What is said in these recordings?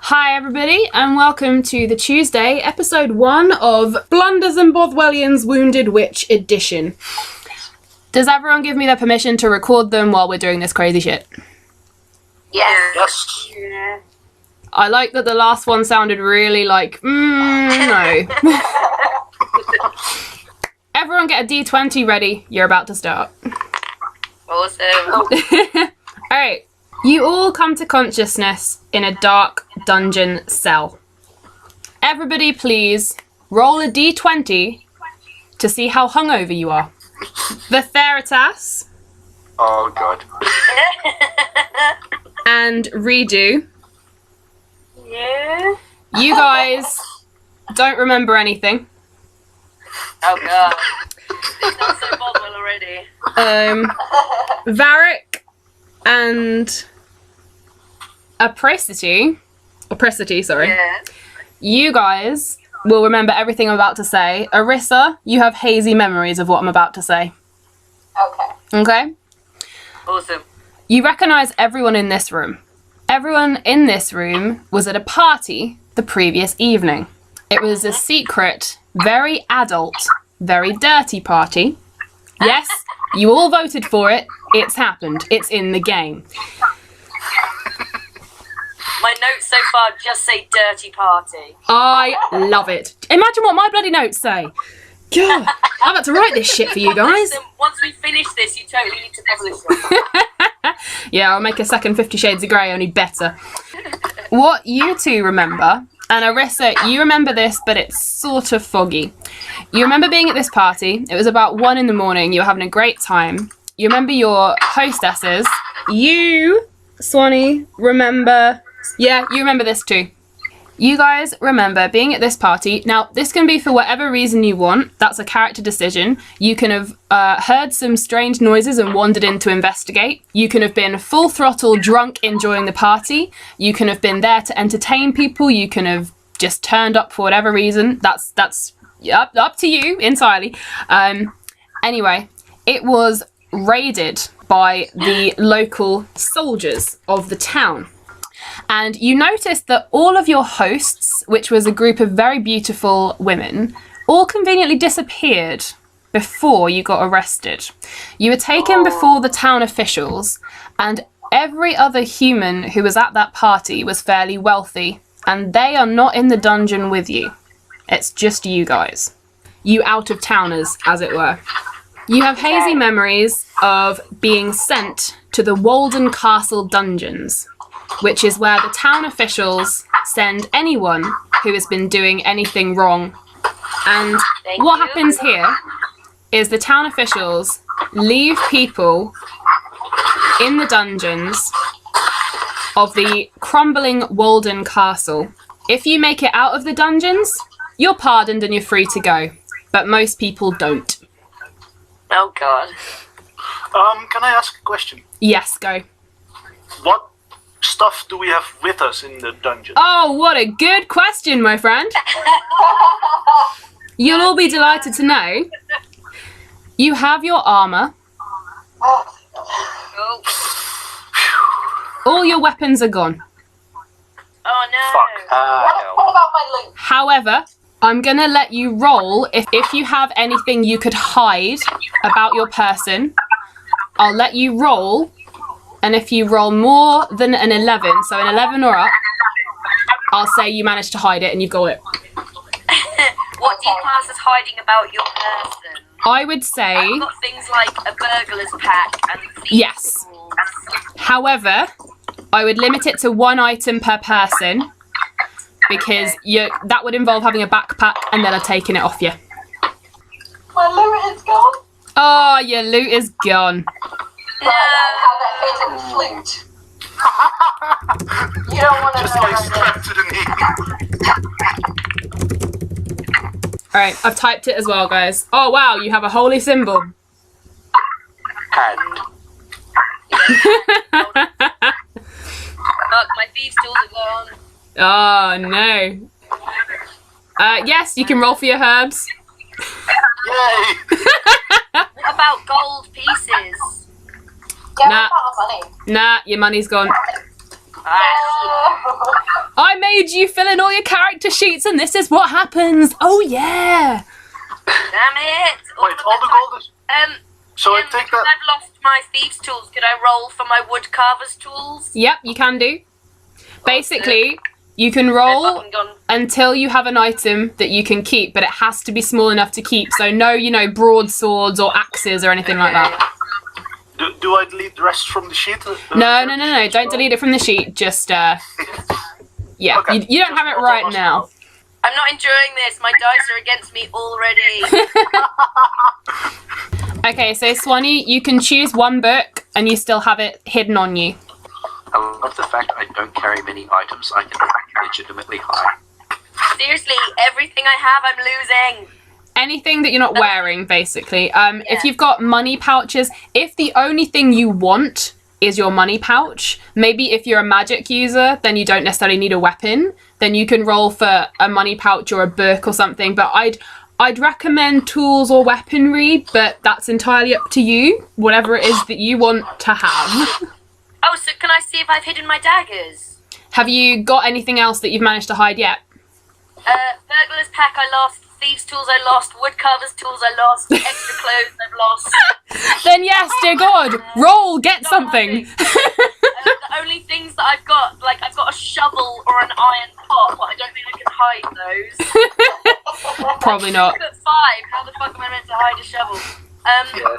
Hi everybody, and welcome to the Tuesday, episode 1 of Blunders Bothwellians Wounded Witch edition. Does everyone give me their permission to record them while we're doing this crazy shit? Yes. Yeah. I like that the last one sounded really like, no. Everyone get a D20 ready, you're about to start. Awesome. Alright, you all come to consciousness in a dark dungeon cell. Everybody please roll a D20 to see how hungover you are. The Theritas Oh god. and Redo, Yeah. you guys don't remember anything. Oh god. It sounds so Bothwell already. Varric and Oppressity, sorry. Yeah. You guys will remember everything I'm about to say. Arissa, you have hazy memories of what I'm about to say. Okay? Awesome. You recognise everyone in this room. Everyone in this room was at a party the previous evening. It was a secret, very adult, very dirty party. Yes, you all voted for it. It's happened. It's in the game. My notes so far just say dirty party. I love it. Imagine what my bloody notes say. God, I'm about to write this shit for you guys. Listen, once we finish this, you totally need to publish it. Yeah, I'll make a second 50 Shades of Grey, only better. What you two remember, and Arissa, you remember this, but it's sort of foggy. You remember being at this party. It was about 1 a.m. You were having a great time. You remember your hostesses. You, Swanee, remember... Yeah, you remember this too. You guys remember being at this party. Now, this can be for whatever reason you want. That's a character decision. You can have heard some strange noises and wandered in to investigate. You can have been full throttle drunk enjoying the party. You can have been there to entertain people. You can have just turned up for whatever reason. That's up to you entirely. Anyway, it was raided by the local soldiers of the town. And you noticed that all of your hosts, which was a group of very beautiful women, all conveniently disappeared before you got arrested. You were taken before the town officials, and every other human who was at that party was fairly wealthy, and they are not in the dungeon with you. It's just you guys. You out-of-towners, as it were. You have hazy memories of being sent to the Walden Castle dungeons, which is where the town officials send anyone who has been doing anything wrong. And what happens here is the town officials leave people in the dungeons of the crumbling Walden Castle. If you make it out of the dungeons, you're pardoned and you're free to go. But most people don't. Oh god. Can I ask a question? Yes, go. What stuff do we have with us in the dungeon? Oh, what a good question, my friend. You'll all be delighted to know. You have your armour. Oh. All your weapons are gone. Oh no. Fuck. What about my loot? However, I'm going to let you roll if you have anything you could hide about your person. I'll let you roll. And if you roll more than an 11, so an 11 or up, I'll say you managed to hide it and you got it. What do you class as hiding about your person? I would say I've got things like a burglar's pack and thieves' yes. tools. However, I would limit it to 1 item per person because that would involve having a backpack and then I've taken it off you. My loot is gone. Oh, your loot is gone. No. I have a hidden flute. You don't want to Just know. like how strapped to the knee. Alright, I've typed it as well, guys. Oh, wow, you have a holy symbol. Hand. Look, my thieves' tools are gone. Oh, no. Yes, you can roll for your herbs. Yay! What about gold pieces? Get Nah. out of money. Nah, your money's gone. Ah, I made you fill in all your character sheets and this is what happens. Oh, yeah. Damn it! Wait, all the gold is... So I take that... I've lost my thieves' tools. Could I roll for my wood carver's tools? Yep, you can do. Basically, you can roll until you have an item that you can keep, but it has to be small enough to keep. So no, broadswords or axes or anything like that. Do I delete the rest from the sheet? No. Don't delete it from the sheet. Just, yeah. Okay. You don't have it right now. I'm not enjoying this. My dice are against me already. Okay, so Swanee, you can choose one book and you still have it hidden on you. I love the fact I don't carry many items I can legitimately hide. Seriously, everything I have, I'm losing. Anything that you're not wearing, basically. If you've got money pouches, if the only thing you want is your money pouch, maybe if you're a magic user, then you don't necessarily need a weapon, then you can roll for a money pouch or a book or something, but I'd recommend tools or weaponry, but that's entirely up to you, whatever it is that you want to have. Oh, so can I see if I've hidden my daggers? Have you got anything else that you've managed to hide yet? Burglar's pack I lost, thieves' tools I lost, wood carver's tools I lost, extra clothes I've lost. Then yes, dear God, roll, get something. The only things that I've got, I've got a shovel or an iron pot, but I don't think I can hide those. Probably not. I'm at 5, how the fuck am I meant to hide a shovel? Yeah,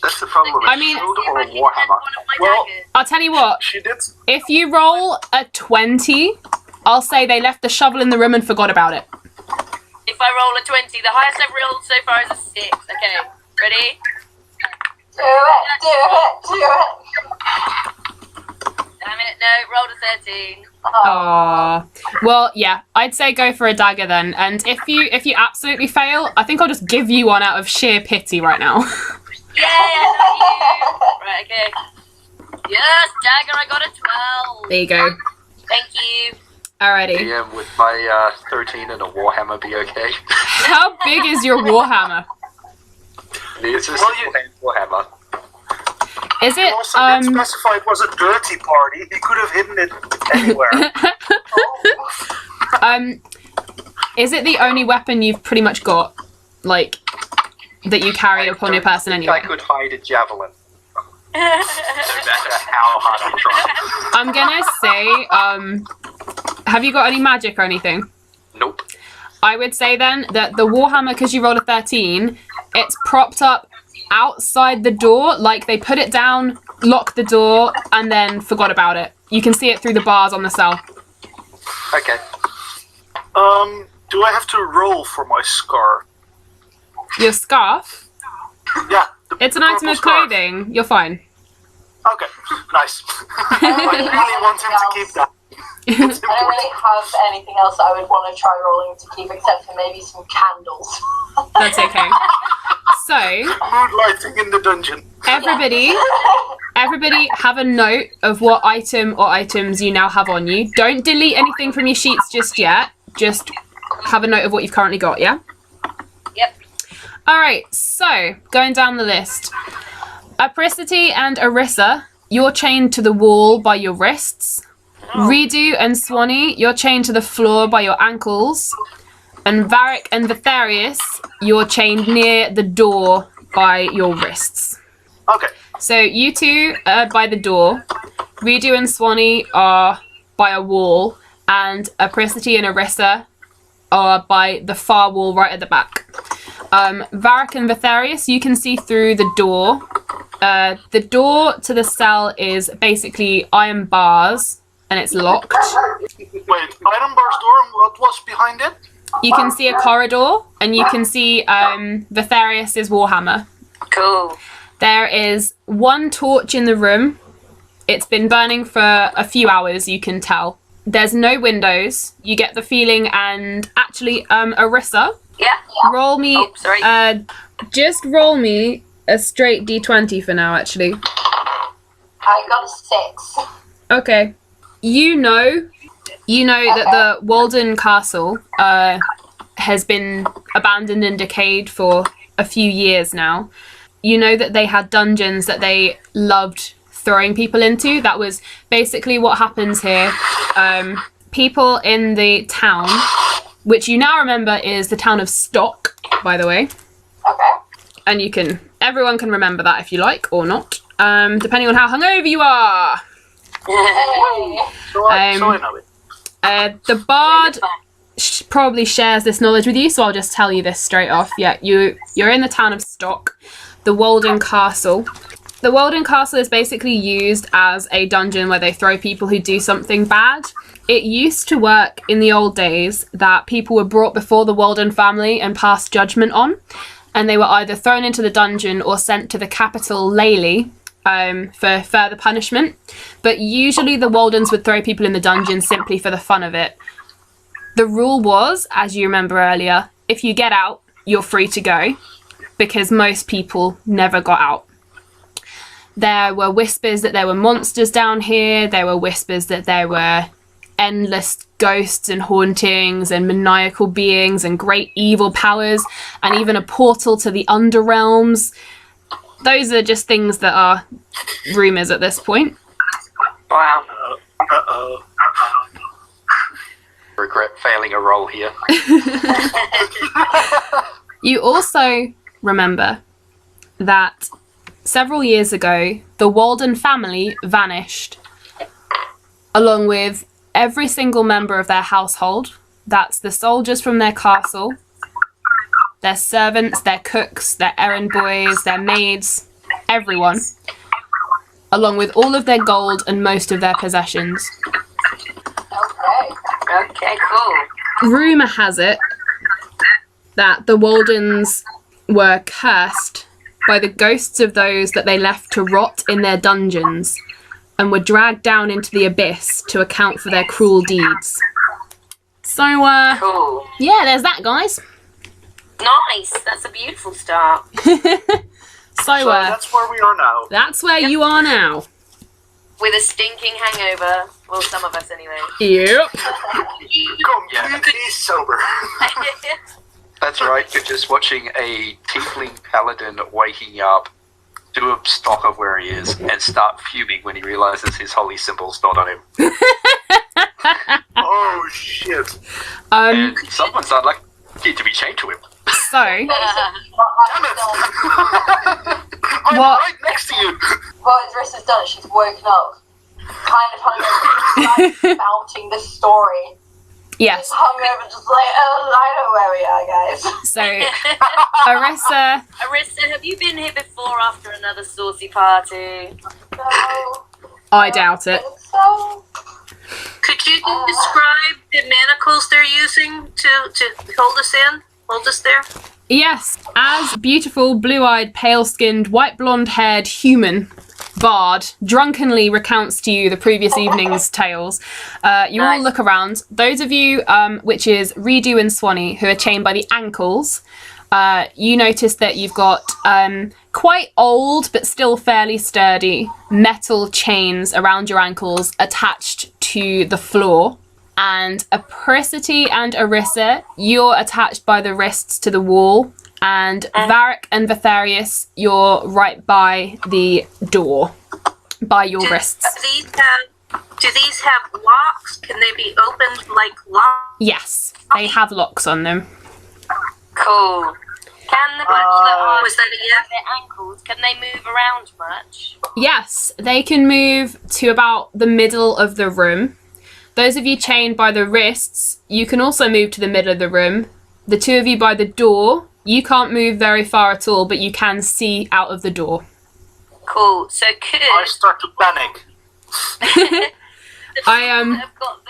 that's the problem. I mean- Shield or a One warhammer. of my Well- daggers. I'll tell you what, She did. if you roll a 20, I'll say they left the shovel in the room and forgot about it. If I roll a 20, the highest I've rolled so far is a 6. Okay, ready? Do it. Damn it, no, rolled a 13. Aww. Well, yeah, I'd say go for a dagger then. And if you absolutely fail, I think I'll just give you one out of sheer pity right now. Yeah, not you. Right, okay. Yes, dagger, I got a 12. There you go. Thank you. Alrighty. DM, would my 13 and a warhammer be okay? How big is your warhammer? It's a Well, single-hand warhammer. Is He it also didn't specify it was a dirty party. He could have hidden it anywhere. Is it the only weapon you've pretty much got, like, that you carry upon your person I anyway? could hide a javelin. No matter how hard I'm trying. I'm gonna say, have you got any magic or anything? Nope. I would say then that the warhammer, because you rolled a 13, it's propped up outside the door, like they put it down, locked the door, and then forgot about it. You can see it through the bars on the cell. Okay. Do I have to roll for my scar? Your scarf? Yeah. It's an the item purple of scarf. clothing. You're fine. Okay, nice. I really want him to keep that. It's I don't important. really have anything else that I would want to try rolling to keep, except for maybe some candles. That's okay. So, Mood lighting in the dungeon. everybody have a note of what item or items you now have on you. Don't delete anything from your sheets just yet. Just have a note of what you've currently got, yeah? Yep. Alright, so, going down the list. Apricity and Arissa, you're chained to the wall by your wrists. Redo and Swanee, you're chained to the floor by your ankles. And Varric and Vitharius, you're chained near the door by your wrists. Okay. So you two are by the door. Redo and Swanee are by a wall. And Apricity and Arissa are by the far wall right at the back. Varric and Vitharius, you can see through the door. The door to the cell is basically iron bars, and it's locked. Wait, iron bar's door, and what was behind it? You can see a corridor, and you can see Vitharius's warhammer. Cool. There is one torch in the room. It's been burning for a few hours, you can tell. There's no windows. You get the feeling, and actually, Arissa, Yeah. roll me. Oh, sorry. Just roll me a straight D20 for now, actually. I got a 6. Okay. You know that the Walden Castle has been abandoned and decayed for a few years now. You know that they had dungeons that they loved throwing people into. That was basically what happens here. people in the town, which you now remember is the town of Stock, by the way. Okay. And everyone can remember that if you like or not, depending on how hungover you are. Hey. So I know it. The bard probably shares this knowledge with you, so I'll just tell you this straight off. Yeah, you're in the town of Stock, the Walden Castle. The Walden Castle is basically used as a dungeon where they throw people who do something bad. It used to work in the old days that people were brought before the Walden family and passed judgment on, and they were either thrown into the dungeon or sent to the capital, Lely, for further punishment. But usually the Waldens would throw people in the dungeon simply for the fun of it. The rule was, as you remember earlier, if you get out, you're free to go, because most people never got out. There were whispers that there were monsters down here. There were whispers that there were endless ghosts and hauntings and maniacal beings and great evil powers, and even a portal to the underrealms. Those are just things that are rumours at this point. Wow. Uh-oh. Regret failing a roll here. You also remember that several years ago, the Walden family vanished, along with every single member of their household. That's the soldiers from their castle, their servants, their cooks, their errand boys, their maids, everyone, along with all of their gold and most of their possessions. Okay, cool. Rumour has it that the Waldens were cursed by the ghosts of those that they left to rot in their dungeons and were dragged down into the abyss to account for their cruel deeds. So, Cool. yeah, there's that, guys. Nice. That's a beautiful start. So that's where we are now. That's where you are now. With a stinking hangover. Well, some of us anyway. Yep. Completely sober. That's right, you're just watching a tiefling paladin waking up, do a stock of where he is, and start fuming when he realizes his holy symbol's not on him. Oh shit. And someone's unlucky to be chained to him. So, Damn it! I'm What? right next to you! Well, Idris has done it. She's woken up, kind of hungover, bouncing the story. yes. Hungover, just like, oh, I know where we are, guys. So, Arissa, Arissa, have you been here before after another saucy party? So, I doubt it. so Could you describe the manacles they're using to hold us in? Hold us there? Yes, as beautiful, blue-eyed, pale-skinned, white-blonde-haired human bard drunkenly recounts to you the previous evening's tales, you all look around. Those of you, which is Redo and Swanee, who are chained by the ankles, you notice that you've got quite old but still fairly sturdy metal chains around your ankles attached to the floor. And Apricity and Arissa, you're attached by the wrists to the wall. And Varric and Vetharius, you're right by the door, by your wrists. Do these have locks? Can they be opened like locks? Yes, they have locks on them. Cool. Can the people that are Was that a yes? their ankles, can they move around much? Yes, they can move to about the middle of the room. Those of you chained by the wrists, you can also move to the middle of the room. The two of you by the door, you can't move very far at all, but you can see out of the door. Cool. So could I start to panic. the people I that have got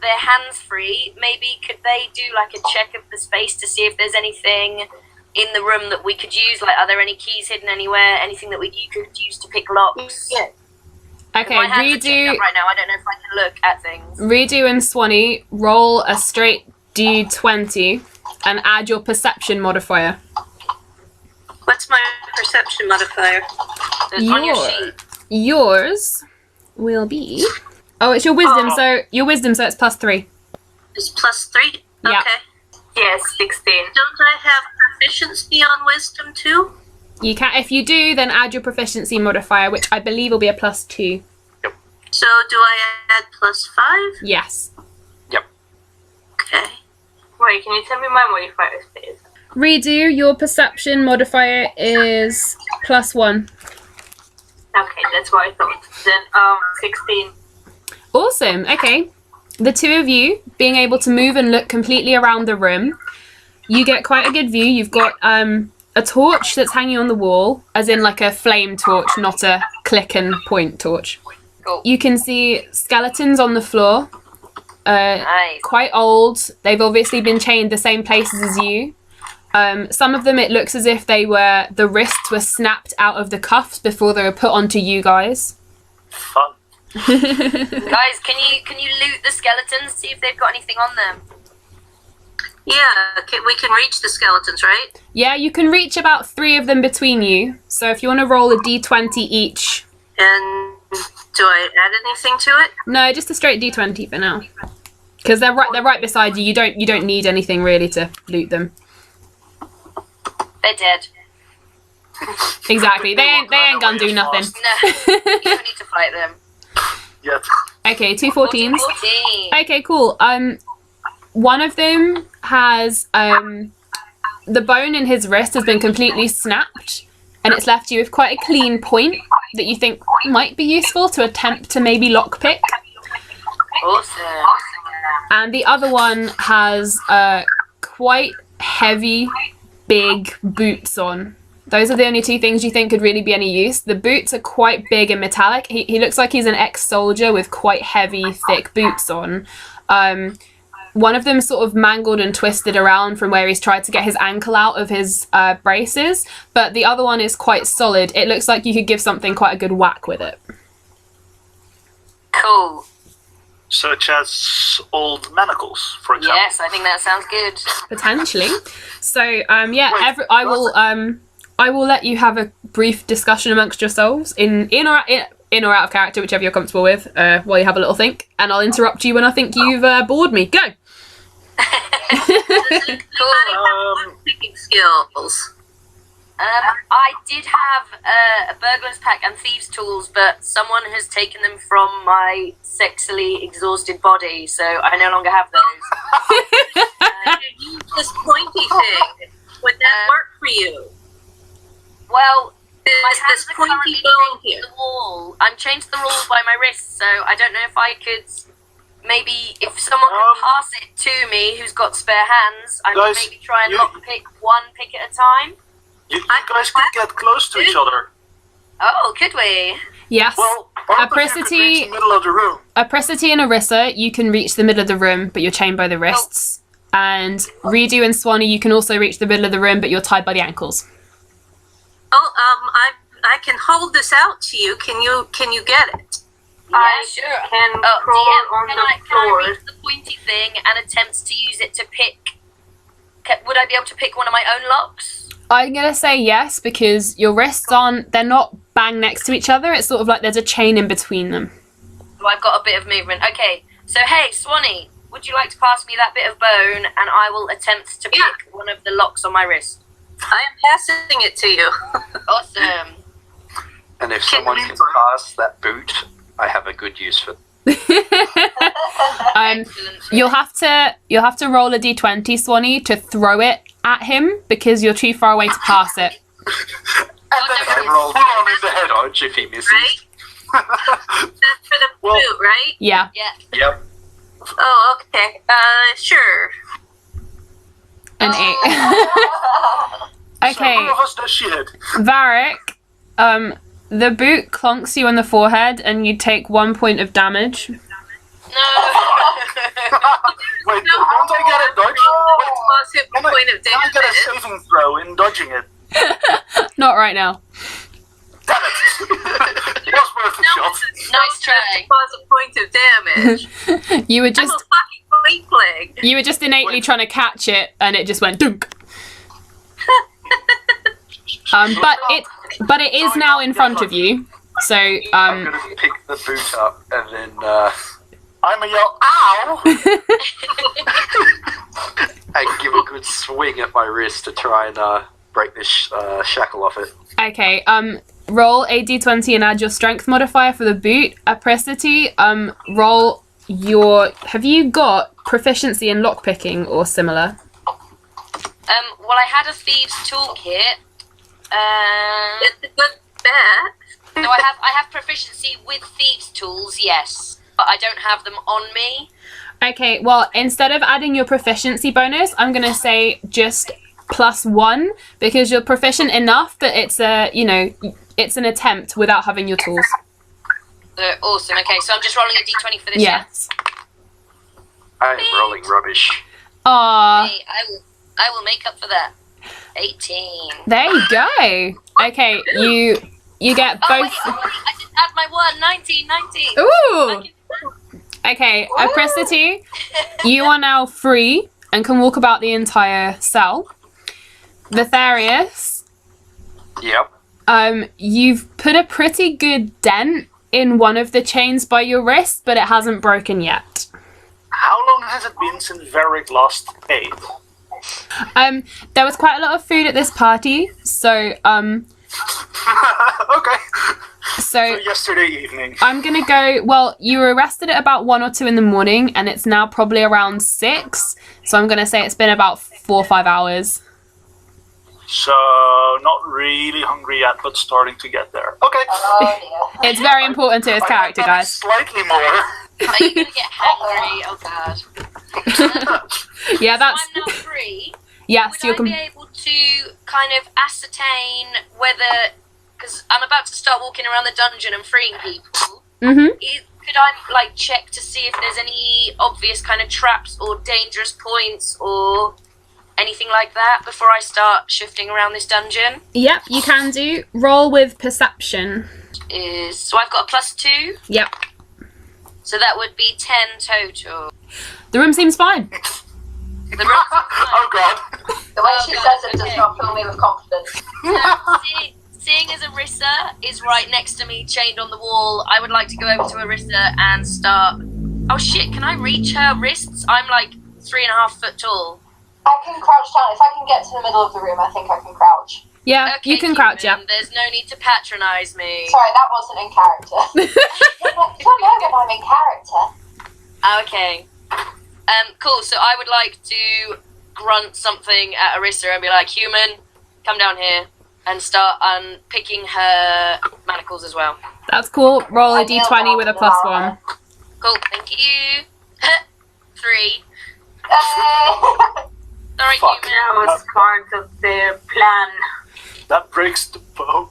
their hands free, maybe could they do like a check of the space to see if there's anything in the room that we could use? Like, are there any keys hidden anywhere? Anything that you could use to pick locks? yeah. Okay, My hands are chained Redo, up right now. I don't know if I can look at things. Redo and Swanee, roll a straight D20 and add your perception modifier. What's my perception modifier? It's on your sheet. Yours will be... Oh, it's your wisdom, so it's +3. It's +3? Yeah. Okay. Yes, 16. Don't I have proficiency on wisdom too? You can, if you do, then add your proficiency modifier, which I believe will be a +2. So do I add +5? Yes. Sorry, can you tell me my modifiers, please? Redo, your perception modifier is +1. Okay, that's what I thought. Then 16. Awesome. Okay. The two of you being able to move and look completely around the room, you get quite a good view. You've got a torch that's hanging on the wall, as in like a flame torch, not a click and point torch. Cool. You can see skeletons on the floor. Nice. Quite old. They've obviously been chained the same places as you. Some of them, it looks as if the wrists were snapped out of the cuffs before they were put onto you guys. Fun. Guys, can you loot the skeletons? See if they've got anything on them. Yeah, we can reach the skeletons, right? Yeah, you can reach about 3 of them between you. So if you want to roll a d20 each. And do I add anything to it? No, just a straight d20 for now. Because they're right beside you. You don't need anything really to loot them. They're dead. Exactly. They ain't gonna do nothing. No, you don't need to fight them. Yet. Okay, 2 14s. 14. Okay, cool. One of them has the bone in his wrist has been completely snapped, and it's left you with quite a clean point that you think might be useful to attempt to maybe lockpick. Awesome. And the other one has quite heavy, big boots on. Those are the only 2 things you think could really be any use. The boots are quite big and metallic. He looks like he's an ex-soldier with quite heavy, thick boots on. One of them sort of mangled and twisted around from where he's tried to get his ankle out of his braces, but the other one is quite solid. It looks like you could give something quite a good whack with it. Cool. Such as old manacles, for example. Yes, I think that sounds good. Potentially. So, yeah, I will let you have a brief discussion amongst yourselves in or out of character, whichever you're comfortable with, while you have a little think, and I'll interrupt you when I think you've bored me. Go! Cool. Picking skills. I did have a burglar's pack and thieves' tools, but someone has taken them from my sexily exhausted body, so I no longer have those. Use this pointy thing. Would that work for you? Well, my Is hands this are pointy currently bone chained here? to the wall. I'm chained to the wall by my wrists, so I don't know if I could. Maybe if someone could pass it to me who's got spare hands, I could Guys, maybe try and you- pick one pick at a time. You guys could get close to each other. Oh, could we? Yes. Well, both of you could reach the middle of the room. Apricity and Arissa, you can reach the middle of the room, but you're chained by the wrists. And Redo and Swanee, you can also reach the middle of the room, but you're tied by the ankles. Oh, I can hold this out to you. Can you get it? Yeah, I sure. can Oh, crawl DM, on can the I floor. reach the pointy thing and attempt to use it to pick? Would I be able to pick one of my own locks? I'm going to say yes, because your wrists they're not bang next to each other. It's sort of like there's a chain in between them. Well, I've got a bit of movement. Okay, so hey, Swanee, would you like to pass me that bit of bone and I will attempt to pick one of the locks on my wrist? I am passing it to you. Awesome. And if Can someone we- can pass that boot, I have a good use for Excellent. You'll have to roll a d20, Swanee, to throw it at him, because you're too far away to pass it. and then hit him full on in the head dodge if he misses. Right? That's for the boot, right? Yeah. Yeah. Yep. Oh, okay. Sure. An 8. So Okay, who of us does she hit? Varric, the boot clonks you on the forehead and you take 1 point of damage. No. Wait, don't I get a dodge? Wait, Plus hit can point of I get a damage. saving throw in dodging it? Not right now. Damn it! It was worth a shot. Nice try. Plus a point of damage. You were I'm a just fucking weakling. you were just innately trying to catch it and it just went dunk. But it is now in front of you. So I'm gonna pick the boot up and then I'm a yell, ow! I give a good swing at my wrist to try and break this shackle off it. okay, roll a d20 and add your strength modifier for the boot. Apricity, roll your have you got proficiency in lockpicking or similar? Well, I had a thieves toolkit. It's a good bet. No, I have proficiency with thieves tools, yes, but I don't have them on me. Okay, well, instead of adding your proficiency bonus, I'm going to say just +1 because you're proficient enough that it's it's an attempt without having your tools. Awesome. Okay, so I'm just rolling a d20 for this. Yes. I'm rolling rubbish. Aww. Hey, I will make up for that. 18. There you go. Okay, you get both. Oh, wait, I didn't add my 1. 19. Ooh. Okay, Apricity, you are now free and can walk about the entire cell. Vitharius, Yep. you've put a pretty good dent in one of the chains by your wrist, but it hasn't broken yet. How long has it been since Varric lost 8? There was quite a lot of food at this party, so Okay. so Yesterday evening. I'm gonna go. Well, you were arrested at about 1 or 2 in the morning, and it's now probably around 6. So I'm gonna say it's been about 4 or 5 hours. So, not really hungry yet, but starting to get there. Okay. Oh dear. It's very important to his character, guys. Slightly more. Are you gonna get hangry? Oh god. Yeah, So that's I'm now free. yes. Would I be able to kind of ascertain whether, because I'm about to start walking around the dungeon and freeing people, could I check to see if there's any obvious kind of traps or dangerous points or anything like that before I start shifting around this dungeon? Yep, you can do. Roll with perception. So I've got a +2, Yep. so that would be 10 total. The room seems fine. The room. Oh god. The way Oh, she God, says it does okay. not fill me with confidence. Seeing as Arissa is right next to me, chained on the wall, I would like to go over to Arissa and start. Oh shit! Can I reach her wrists? I'm like 3.5 foot tall. I can crouch down. If I can get to the middle of the room, I think I can crouch. Yeah, Okay, you can crouch. human, Yeah. There's no need to patronize me. Sorry, that wasn't in character. You don't know that I'm in character. Okay. Cool. So I would like to grunt something at Arissa and be like, "Human, come down here," and start unpicking her manacles as well. That's cool. Roll a d20 with a +1. Cool. Thank you. 3. Sorry, Fuck. human. That was part of their plan. That breaks the bone.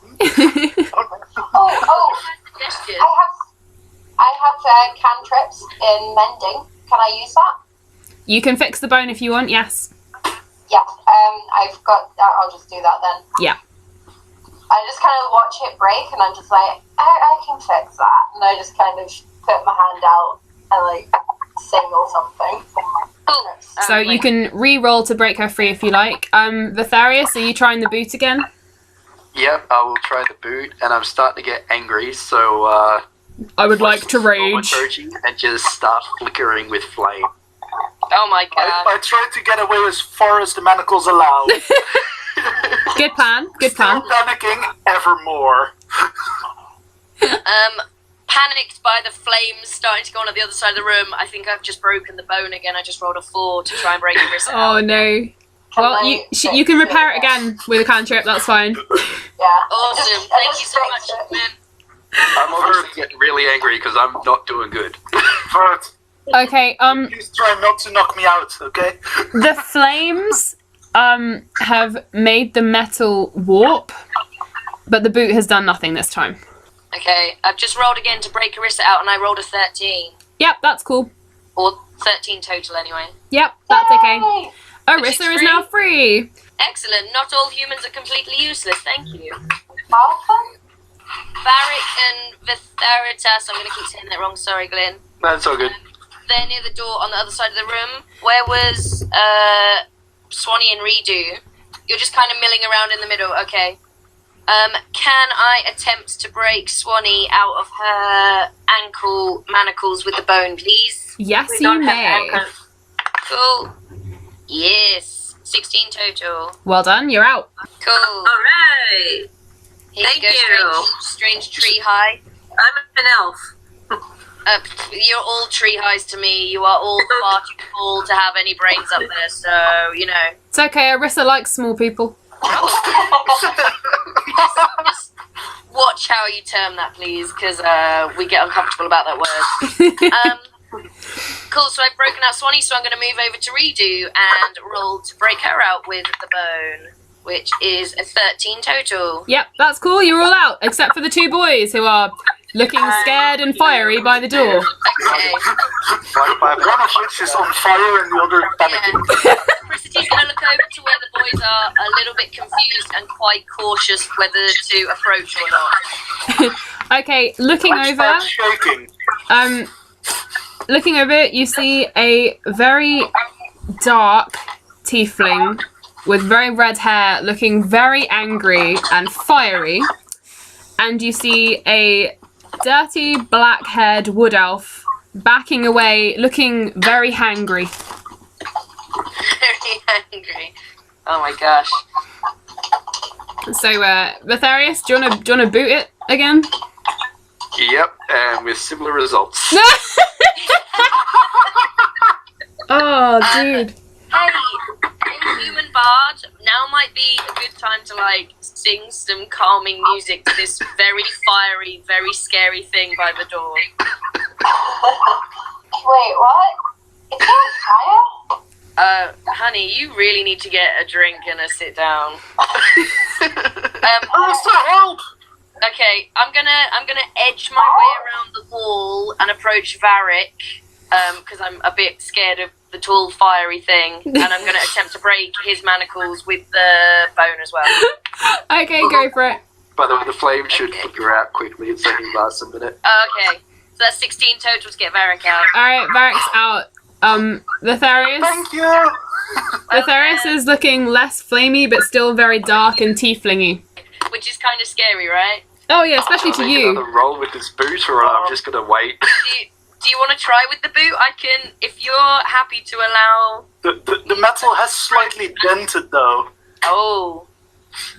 Oh, Suggestion. I have cantrips in mending. Can I use that? You can fix the bone if you want. Yes. Yeah. I've got. I'll just do that then. Yeah. I just kind of watch it break, and I'm just like, I can fix that, and I just kind of put my hand out and sing or something. Cool. So you can re-roll to break her free if you like. Vitharius, are you trying the boot again? Yep, I will try the boot, and I'm starting to get angry, so I would like to rage. and just start flickering with flame. Oh my god. I tried to get away as far as the manacles allow. Good plan. Good plan. Still panicking evermore. Panicked by the flames starting to go on at the other side of the room, I think I've just broken the bone again. I just rolled a 4 to try and break the wrist out. Oh no. Well, you can repair it again with a cantrip. That's fine. Yeah. Awesome. Thank you so much, man. I'm already getting really angry because I'm not doing good. Bert, Okay. please try not to knock me out, okay? The flames have made the metal warp, but the boot has done nothing this time. Okay, I've just rolled again to break Arissa out, and I rolled a 13. Yep, that's cool. Or 13 total, anyway. Yep, that's okay. Yay! Arissa is now free. Excellent. Not all humans are completely useless. Thank you. How fun? Varric and Vitharitas, I'm going to keep saying that wrong. Sorry, Glenn. That's all good. They're near the door on the other side of the room. Where was Swanee and Redo? You're just kind of milling around in the middle. Okay. Can I attempt to break Swanee out of her ankle manacles with the bone, please? Yes, We you don't have may. ankles. Cool. Yes. 16 total. Well done. You're out. Cool. Alright. Here Thank you go, you. strange tree high. I'm an elf. You're all tree highs to me. You are all far too tall to have any brains up there, so, you know. It's okay, Arissa likes small people. Just watch how you term that, please, because we get uncomfortable about that word. Cool, so I've broken out Swanee, so I'm going to move over to Redo and roll to break her out with the bone, which is a 13 total. Yep, that's cool, you're all out, except for the two boys who are looking scared and fiery by the door. Okay. One of which is on fire and the other panicking. Felicity's going to look over to where the boys are, a little bit confused and quite cautious whether to approach or not. Okay, looking I over, start shaking. looking over, you see a very dark tiefling with very red hair, looking very angry and fiery. And you see a dirty, black-haired wood elf backing away, looking very hangry. Very angry. Oh my gosh. So, Lotharius, do you wanna boot it again? Yep, and with similar results. Oh, dude. Hey, human bard, now might be a good time to, like, sing some calming music to this very fiery, very scary thing by the door. Wait, what? It's on fire? Honey, you really need to get a drink and a sit down. Help! Okay, I'm gonna edge my way around the wall and approach Varric, because I'm a bit scared of the tall, fiery thing, and I'm gonna attempt to break his manacles with the bone as well. Okay, go for it. By the way, the flame should flicker out quickly. It's only lasts a minute. Okay, so that's 16 total to get Varric out. Alright, Varric's out. Lotharius? Thank you! Lotharius is looking less flamey, but still very dark and tieflingy. Which is kind of scary, right? Oh yeah, especially to you. Another roll with this boot, or I'm just gonna wait. Do you want to try with the boot? I can, if you're happy to allow... The metal has slightly dented though. Oh.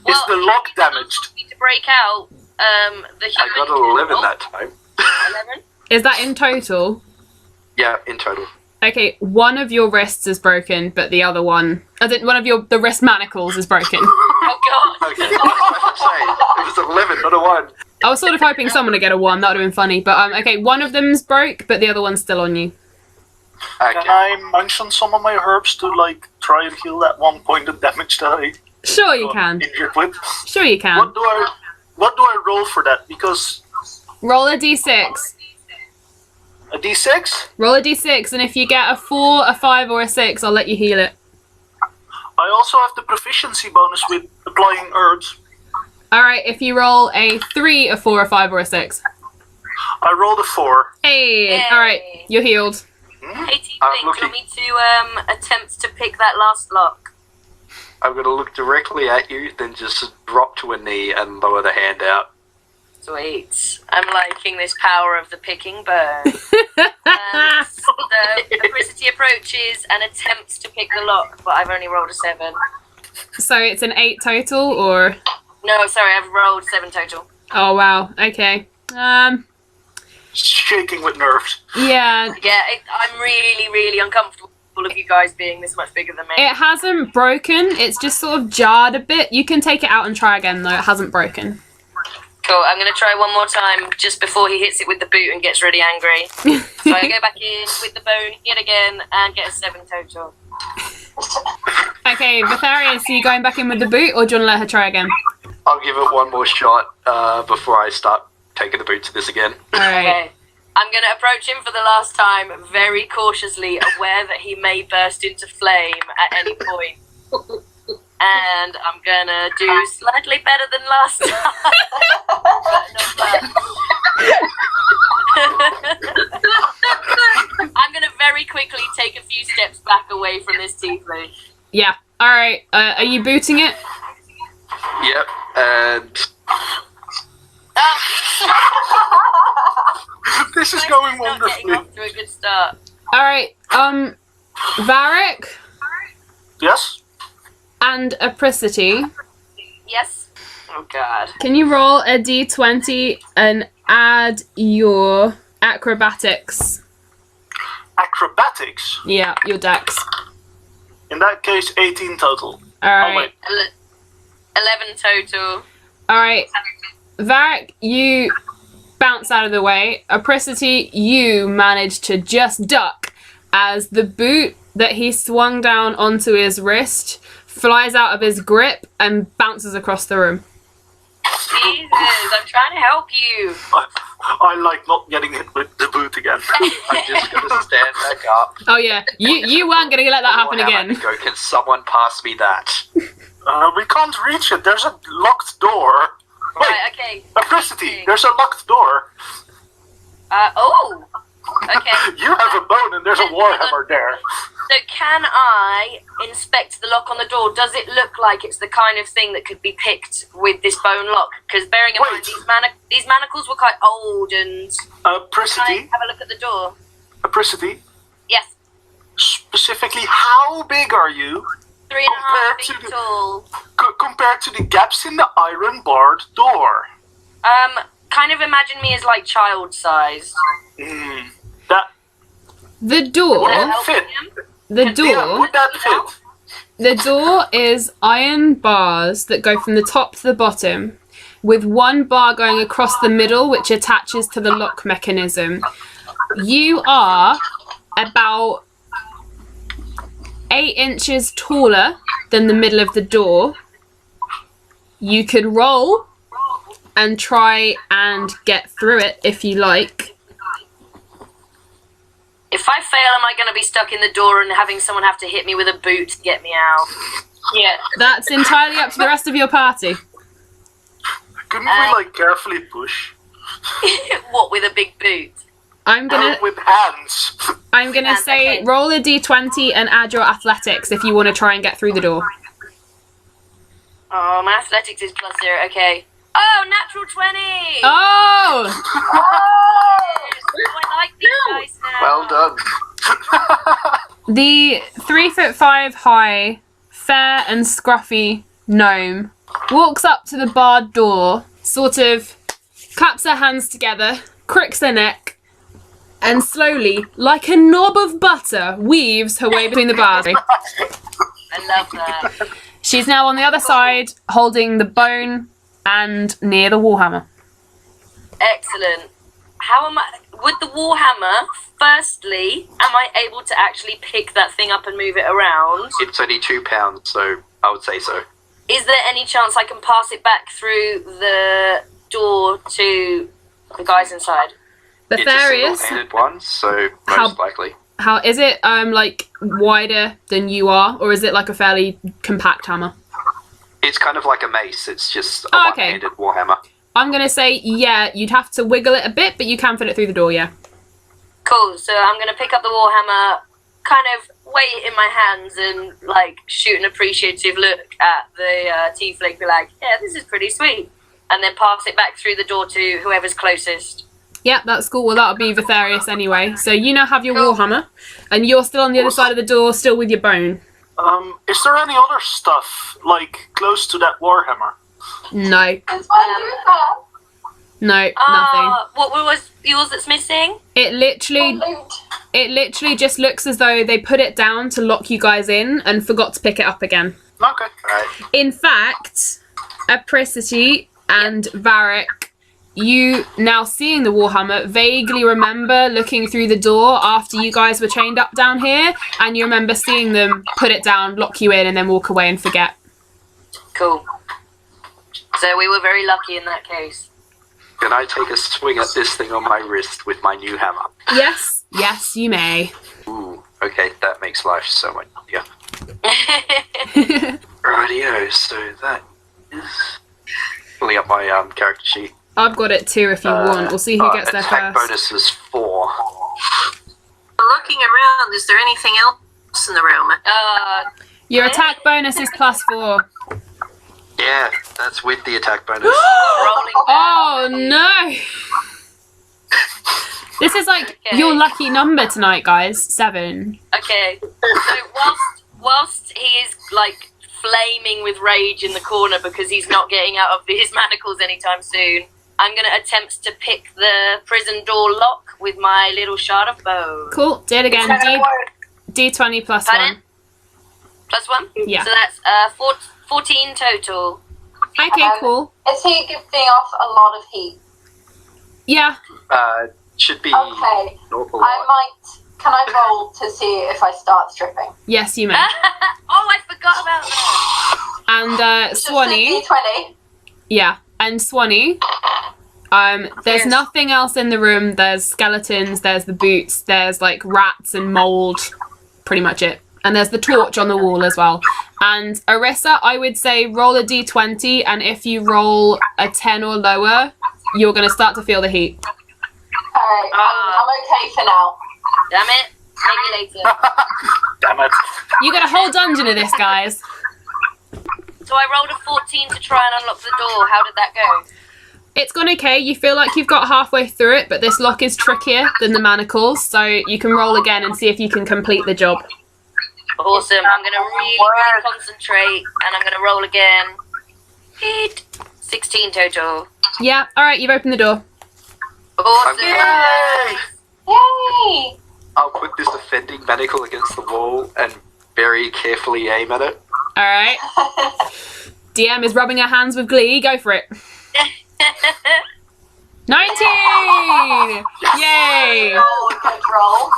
Is the lock damaged? To break out, the I got 11 that time. 11? Is that in total? Yeah, in total. Okay, one of your wrists is broken, but the other one... one of the wrist manacles is broken. Oh god. Okay, it was 11, not a 1. I was sort of hoping someone would get a 1, that would have been funny. But, okay, one of them's broke, but the other one's still on you. Okay. Can I mention some of my herbs to, like, try and heal that 1 point of damage that I Sure you got can. injured with? Sure you can. What do I roll for that? Because Roll a d6. a d6? Roll a d6, and if you get a 4, a 5, or a 6, I'll let you heal it. I also have the proficiency bonus with applying herbs. Alright, if you roll a 3, a 4, a 5, or a 6. I rolled a 4. Hey! Yay. Alright, you're healed. Hey, T-Link, I'm do you looking. want me to attempt to pick that last lock? I'm gonna look directly at you, then just drop to a knee and lower the hand out. Sweet. I'm liking this power of the picking burn. The Apricity approaches and attempts to pick the lock, but I've only rolled a 7. So it's an 8 total, or... No, sorry, I've rolled 7 total. Oh, wow. Okay. Shaking with nerves. Yeah. Yeah, I'm really, really uncomfortable of you guys being this much bigger than me. It hasn't broken. It's just sort of jarred a bit. You can take it out and try again, though. It hasn't broken. Cool, I'm going to try one more time just before he hits it with the boot and gets really angry. So I go back in with the bone yet again and get a 7 total. Okay, Lotharius, are you going back in with the boot, or do you want to let her try again? I'll give it one more shot before I start taking the boot to this again. Alright. Okay. I'm going to approach him for the last time, very cautiously, aware that he may burst into flame at any point. And I'm going to do slightly better than last time. I'm going to very quickly take a few steps back away from this tiefling. Yeah. Alright, are you booting it? Yep, and This is going Not getting wonderfully. off to a good start. Alright, Varric Yes? and Apricity, Yes? Oh god. can you roll a d20 and add your Acrobatics. Acrobatics. Yeah, your dex. In that case, 18 total. All Oh, right. wait. 11 total. All right. Varric, you bounce out of the way. Apricity, you manage to just duck as the boot that he swung down onto his wrist flies out of his grip and bounces across the room. Jesus, I'm trying to help you. I like not getting hit with the boot again. I'm just going to stand back up. Oh yeah, you weren't gonna let that happen again. Go, can someone pass me that? We can't reach it. There's a locked door. Wait, Right, okay. Apricity, there's a locked door. Oh! Okay. You have a bone and there's a warhammer there. So can I inspect the lock on the door? Does it look like it's the kind of thing that could be picked with this bone lock? Because bearing in mind, these manacles were quite old and... Can I Apricity, have a look at the door? Apricity, Yes. specifically, how big are you 3.5 Compared to feet the- tall. compared to the gaps in the iron barred door? Kind of imagine me as like child size. That The door, would Help fit. him? the Yeah, door, would that fit? the door is iron bars that go from the top to the bottom, with one bar going across the middle, which attaches to the lock mechanism. You are about 8 inches taller than the middle of the door. You could roll and try and get through it if you like. If I fail, am I going to be stuck in the door and having someone have to hit me with a boot to get me out? Yeah. That's entirely up to the rest of your party. Couldn't we like carefully push? What, with a big boot? I'm gonna With hands. say Okay. roll a d20 and add your athletics if you want to try and get through the door. Oh, my athletics is +0. Okay. Oh, natural 20! Oh! Oh, I like these dice now. Well done. The 3'5" high, fair and scruffy gnome walks up to the barred door, sort of claps her hands together, cricks her neck, and slowly, like a knob of butter, weaves her way between the bars. I love that. She's now on the other side, holding the bone and near the warhammer. Excellent. How am I... With the warhammer, firstly, am I able to actually pick that thing up and move it around? It's only 2 pounds, so I would say so. Is there any chance I can pass it back through the door to the guys inside? The It's a Therius, single-handed one, so How- most likely. how is it like wider than you are, or is it like a fairly compact hammer? It's kind of like a mace. It's just a Oh, okay. one-handed warhammer. I'm gonna say, yeah, you'd have to wiggle it a bit, but you can fit it through the door, yeah. Cool, so I'm going to pick up the warhammer, kind of weigh it in my hands and, like, shoot an appreciative look at the tiefling, be like, yeah, this is pretty sweet. And then pass it back through the door to whoever's closest. Yeah, that's cool. Well, that'll be Vitharius anyway. So you now have your Cool. warhammer, and you're still on the other side of the door, still with your bone. Is there any other stuff like close to that warhammer? No, Is my boot there? no, nothing. What was yours that's missing? It literally just looks as though they put it down to lock you guys in and forgot to pick it up again. Okay. Right. In fact, Apricity and Varric, you now seeing the warhammer, vaguely remember looking through the door after you guys were chained up down here, and you remember seeing them put it down, lock you in, and then walk away and forget. Cool. So we were very lucky in that case. Can I take a swing at this thing on my wrist with my new hammer? Yes, you may. Ooh, okay, that makes life so much easier. Rightio, so that is pulling up my character sheet. I've got it too if you want. We'll see who gets there attack first. bonus is 4. Looking around, is there anything else in the room? Your attack bonus is +4. Yeah, that's with the attack bonus. Rolling Oh no! This is like Okay. your lucky number tonight, guys. 7. Okay. So whilst he is like flaming with rage in the corner because he's not getting out of his manacles anytime soon, I'm going to attempt to pick the prison door lock with my little shard of bone. Cool. Do it again. It's not gonna work. D20 plus Pardon? 1. Plus 1? Yeah. So that's 14 total. Okay, cool. Is he giving off a lot of heat? Yeah. Should be Okay. an awful I lot. might. Can I roll to see if I start stripping? Yes, you may. Oh, I forgot about that. And Swanee. Just a D20. Yeah. And Swanee. There's Yes. nothing else in the room. There's skeletons, there's the boots, there's like rats and mold. Pretty much it. And there's the torch on the wall as well. And Arissa, I would say roll a D20, and if you roll a 10 or lower, you're going to start to feel the heat. Alright, I'm okay for now. Damn it. Maybe later. Damn it. You got a whole dungeon of this, guys. So I rolled a 14 to try and unlock the door. How did that go? It's gone okay. You feel like you've got halfway through it, but this lock is trickier than the manacles, so you can roll again and see if you can complete the job. Awesome. I'm going to really concentrate, and I'm going to roll again. Hit. 16 total. Yeah, alright, you've opened the door. Awesome. Yay! Yay! I'll put this offending manacle against the wall and very carefully aim at it. Alright. DM is rubbing her hands with glee. Go for it. 19! Yay! Oh, good roll.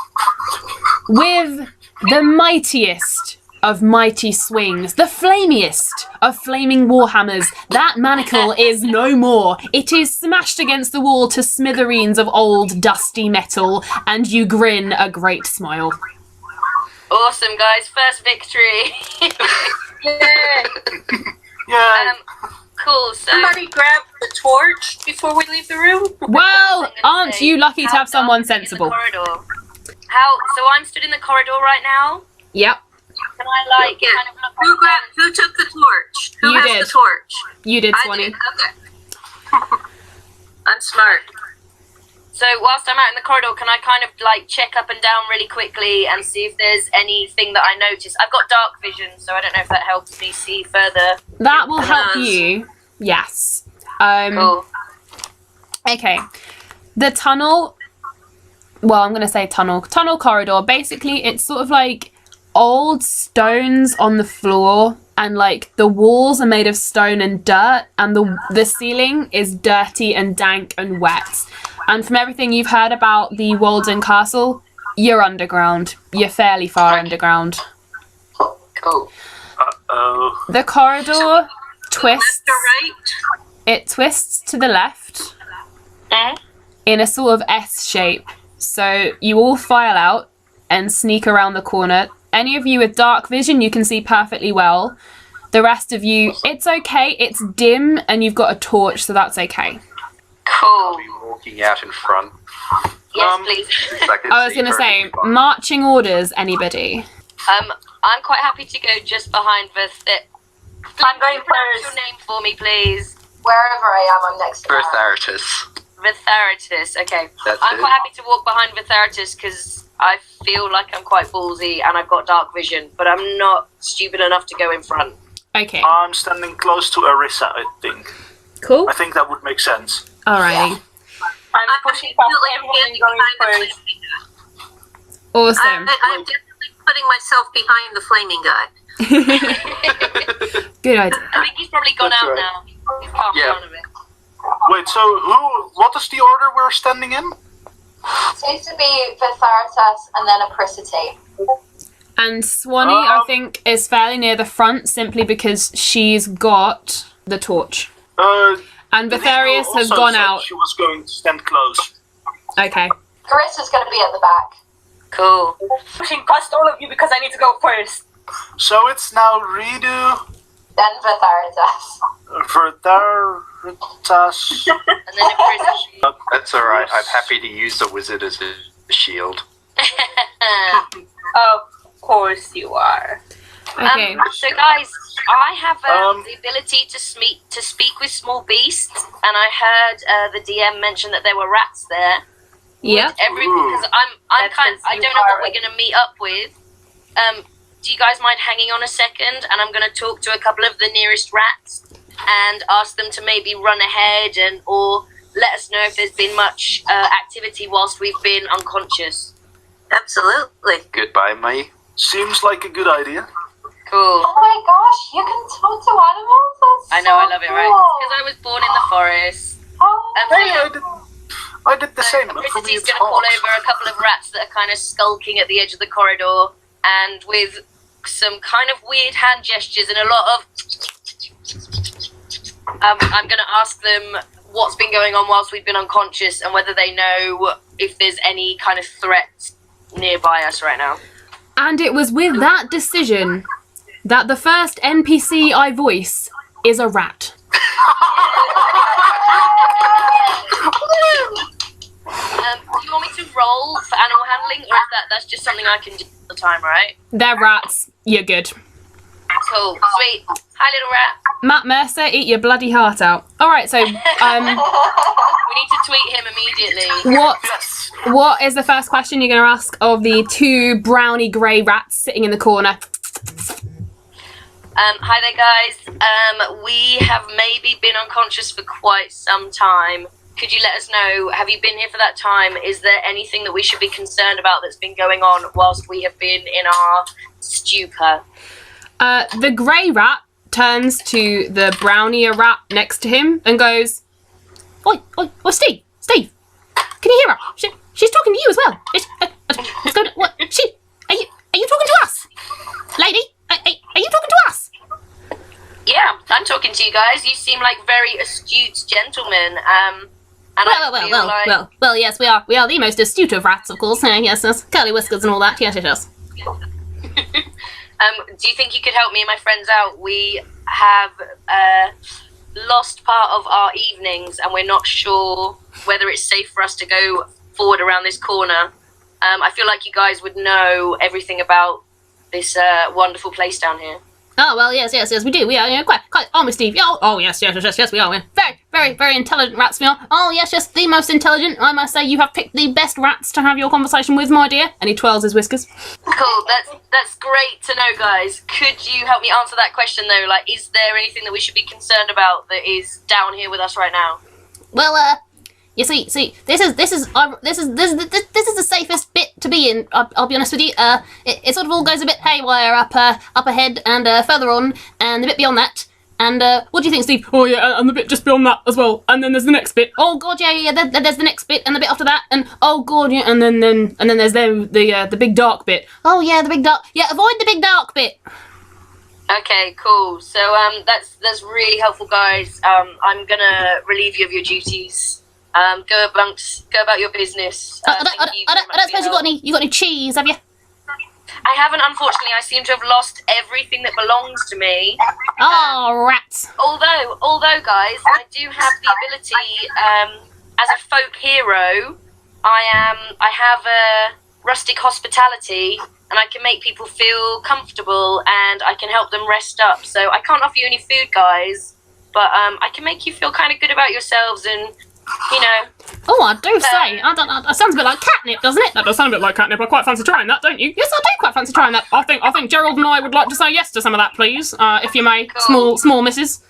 With the mightiest of mighty swings, the flamiest of flaming warhammers, that manacle is no more. It is smashed against the wall to smithereens of old dusty metal, and you grin a great smile. Awesome, guys. First victory. Yay. Yeah. Cool. So Somebody grab the torch before we leave the room. Well, aren't you lucky to how have someone dark is it in the sensible? corridor? So I'm stood in the corridor right now. Yep, Can I kind of look around? Who took the torch? Who You has did. the torch? you did, I Swanee. did. Okay. I'm smart. So whilst I'm out in the corridor, can I kind of like check up and down really quickly and see if there's anything that I notice? I've got dark vision, so I don't know if that helps me see further. That will help Yes. you. Yes. Cool. Okay. The tunnel. Well, I'm going to say tunnel corridor. Basically, it's sort of like old stones on the floor, and like the walls are made of stone and dirt, and the ceiling is dirty and dank and wet. And from everything you've heard about the Walden Castle, you're underground. You're fairly far underground. Cool. Uh-oh. The corridor twists. Left or right? It twists to the left in a sort of S shape. So you all file out and sneak around the corner. Any of you with dark vision, you can see perfectly well. The rest of you, it's okay. It's dim and you've got a torch, so that's okay. I'll Cool. be walking out in front. Yes, please. So can I was see going to say, perfectly fine. marching orders, anybody? I'm quite happy to go just behind the. I'm going Pronounce first. your name for me, please. Wherever I am, I'm next to her. Vertharatus. Vitharatus. Okay. That's I'm it. quite happy to walk behind Vitharatus because I feel like I'm quite ballsy and I've got dark vision, but I'm not stupid enough to go in front. Okay, I'm standing close to Arissa, I think. cool. I think that would make sense. Alrighty. I'm pushing past everyone and going first. Awesome. I'm definitely putting myself behind the flaming guy. Good idea. I think he's probably gone That's out right. now. He's calmed Yeah. down a bit. Wait, so what is the order we're standing in? Seems to be Vitharatus and then Apricity. And Swanee, I think, is fairly near the front simply because she's got the torch. And Vitharius Nico has also gone said out. She was going to stand close. Okay. Carissa's going to be at the back. Cool. Pushing past all of you because I need to go first. So it's now Redo, Then Vitharatus. Vertaritas. And then a That's alright. I'm happy to use the wizard as a shield. Of course you are. Okay. So guys, I have Um, the ability to speak with small beasts, and I heard the DM mention that there were rats there. Yeah. Because I'm kind. I don't know what we're gonna meet up with. Do you guys mind hanging on a second? And I'm gonna talk to a couple of the nearest rats and ask them to maybe run ahead or let us know if there's been much activity whilst we've been unconscious. Absolutely. Goodbye, me. Seems like a good idea. Cool. Oh my gosh, you can talk to animals? That's I know, I so love it, cool. right? Because I was born in the forest. Oh, Hey, I did the same. For me, Felicity's it's going to call hawks. over a couple of rats that are kind of skulking at the edge of the corridor, and with some kind of weird hand gestures and a lot of... I'm going to ask them what's been going on whilst we've been unconscious and whether they know if there's any kind of threat nearby us right now. And it was with that decision that the first NPC I voice is a rat. Do you want me to roll for animal handling, or is that's just something I can do all the time, right? They're rats. You're good. Cool. Sweet. Hi, little rat. Matt Mercer, eat your bloody heart out. All right, so We need to tweet him immediately. what is the first question you're going to ask of the two browny grey rats sitting in the corner? Hi there, guys. We have maybe been unconscious for quite some time. Could you let us know, have you been here for that time? Is there anything that we should be concerned about that's been going on whilst we have been in our stupor? The grey rat turns to the brownier rat next to him and goes, Oi, Steve, can you hear her? She's talking to you as well. What's going on? What? Are you talking to us? Lady, are you talking to us? Yeah, I'm talking to you guys. You seem like very astute gentlemen. Well, yes, we are the most astute of rats, of course. Yes, curly whiskers and all that. Yes. Do you think you could help me and my friends out? We have lost part of our evenings and we're not sure whether it's safe for us to go forward around this corner. I feel like you guys would know everything about this wonderful place down here. Oh, well, yes, we do. We are, quite, aren't we, Steve? Oh, yes, we are. We're very intelligent rats, we are. Oh, yes, the most intelligent. I must say, you have picked the best rats to have your conversation with, my dear. And he twirls his whiskers. Cool, that's great to know, guys. Could you help me answer that question, though? Like, is there anything that we should be concerned about that is down here with us right now? Well, you see, this is the safest bit to be in. I'll be honest with you. It sort of all goes a bit haywire up ahead and further on, and the bit beyond that. And what do you think, Steve? Oh yeah, and the bit just beyond that as well. And then there's the next bit. Oh god, yeah. There's the next bit, and the bit after that, and oh god, yeah. And then there's the big dark bit. Oh yeah, the big dark. Yeah, avoid the big dark bit. Okay, cool. So that's really helpful, guys. I'm gonna relieve you of your duties. Go about your business. I don't suppose you got any cheese, have you? I haven't, unfortunately. I seem to have lost everything that belongs to me. Oh, rats. Although, guys, I do have the ability, as a folk hero, I have a rustic hospitality, and I can make people feel comfortable, and I can help them rest up. So I can't offer you any food, guys, but I can make you feel kind of good about yourselves and, you know. Oh, I do say, that sounds a bit like catnip, doesn't it? That does sound a bit like catnip. I quite fancy trying that, don't you? Yes, I do quite fancy trying that. I think Gerald and I would like to say yes to some of that, please, if you may. Cool. Small misses.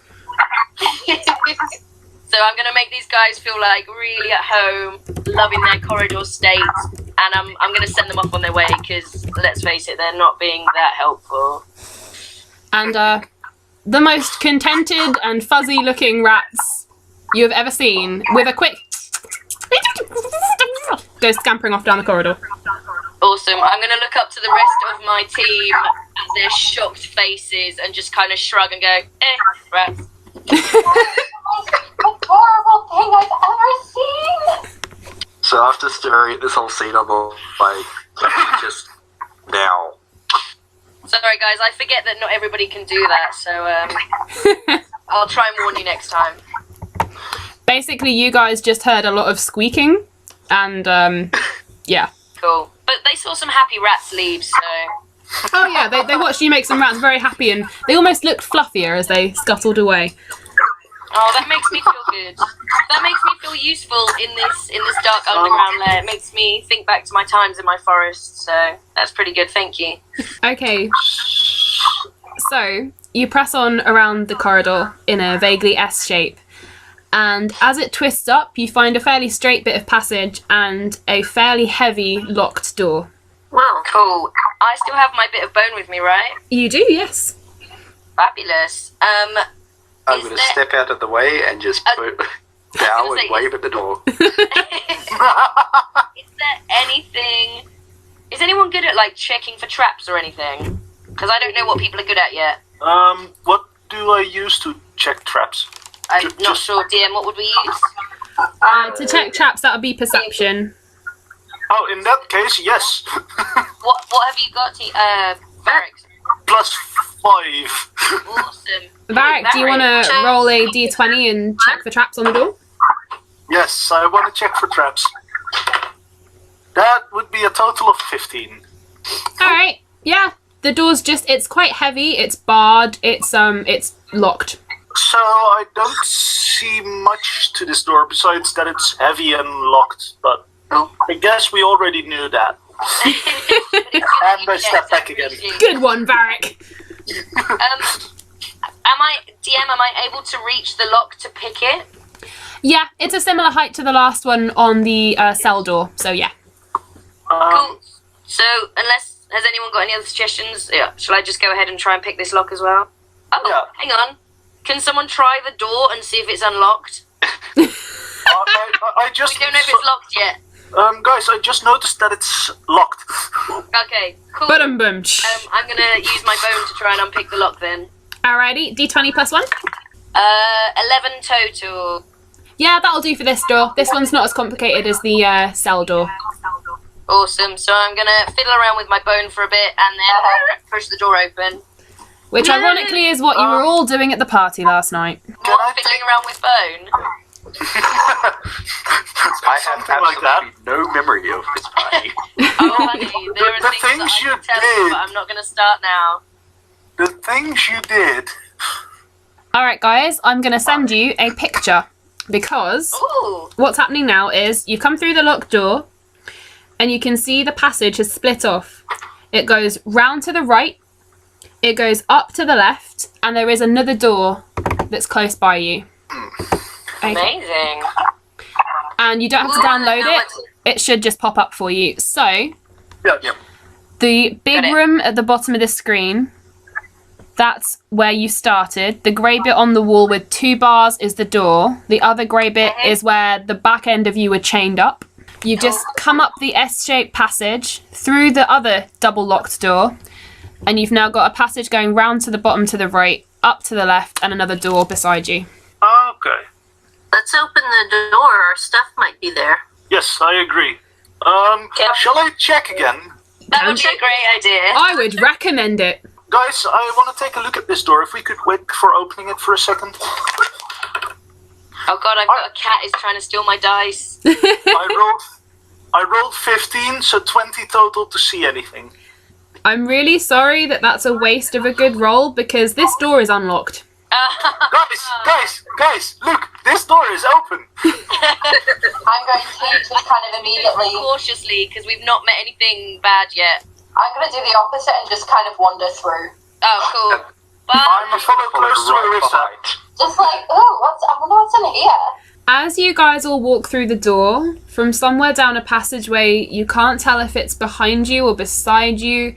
So I'm going to make these guys feel like really at home, loving their corridor state, and I'm going to send them off on their way because, let's face it, they're not being that helpful. And the most contented and fuzzy-looking rats you have ever seen, with a quick goes scampering off down the corridor. Awesome. I'm going to look up to the rest of my team at their shocked faces and just kind of shrug and go, rats. most adorable thing I've ever seen. So after staring at this whole scene, I'm all like, just now. Sorry, guys, I forget that not everybody can do that, so I'll try and warn you next time. Basically, you guys just heard a lot of squeaking, and yeah. Cool. But they saw some happy rats leave, so... Oh yeah, they watched you make some rats very happy, and they almost looked fluffier as they scuttled away. Oh, that makes me feel good. That makes me feel useful in this dark underground lair. It makes me think back to my times in my forest, so that's pretty good, thank you. Okay. So, you press on around the corridor in a vaguely S shape, And as it twists up, you find a fairly straight bit of passage and a fairly heavy locked door. Wow. Cool. I still have my bit of bone with me, right? You do, yes. Fabulous. I'm Is going to there- step out of the way and just bow say, and wave at the door. Is there anything? Is anyone good at like checking for traps or anything? Because I don't know what people are good at yet. What do I use to check traps? I'm not sure, DM. What would we use? To check traps, that would be perception. Oh, in that case, yes. What have you got, Varric? +5. Awesome. Varric, do you want to roll a d20 and check for traps on the door? Yes, I want to check for traps. That would be a total of 15. Alright, yeah. The door's it's quite heavy, it's barred, it's locked. So I don't see much to this door besides that it's heavy and locked, but I guess we already knew that. And I step back again. Good one, Varric. Am I able to reach the lock to pick it? Yeah, it's a similar height to the last one on the cell door, so yeah. Cool. So, has anyone got any other suggestions? Yeah. Shall I just go ahead and try and pick this lock as well? Oh, Yeah. hang on. Can someone try the door and see if it's unlocked? I just We don't know if it's locked yet. guys, I just noticed that it's locked. Okay, cool. Ba-dum-bum. I'm gonna use my bone to try and unpick the lock then. Alrighty, d20 plus 1. 11 total. Yeah, that'll do for this door. This one's not as complicated as the cell door. Awesome. So I'm gonna fiddle around with my bone for a bit and then push the door open. Which ironically is what you were all doing at the party last night. What, fiddling around with bone? I have Something like absolutely no memory of this party. Oh, honey, there are The things things that I you can tell you, did. but I'm not gonna start now. The things you did. Alright guys, I'm going to send you a picture because Ooh. what's happening now is you come through the locked door and you can see the passage has split off. It goes round to the right, it goes up to the left, and there is another door that's close by you. Okay. Amazing. And you don't have to download it. It should just pop up for you. So, Yeah. the big Got it. room at the bottom of the screen, that's where you started. The grey bit on the wall with 2 bars is the door. The other grey bit is where the back end of you were chained up. You've just come up the S-shaped passage through the other double locked door, and you've now got a passage going round to the bottom to the right, up to the left, and another door beside you. Okay. Let's open the door. Our stuff might be there. Yes, I agree. Shall I check again? That would be a great idea. I would recommend it. Guys, I want to take a look at this door. If we could wait before opening it for a second. Oh god, I've got a cat is trying to steal my dice. I rolled 15, so 20 total to see anything. I'm really sorry that that's a waste of a good roll because this door is unlocked. Guys, look, this door is open. I'm going to just kind of immediately. Cautiously, because we've not met anything bad yet. I'm going to do the opposite and just kind of wander through. Oh, cool. Bye. I'm a follow close to Marissa. Just like, oh, I wonder what's in here. As you guys all walk through the door, from somewhere down a passageway, you can't tell if it's behind you or beside you,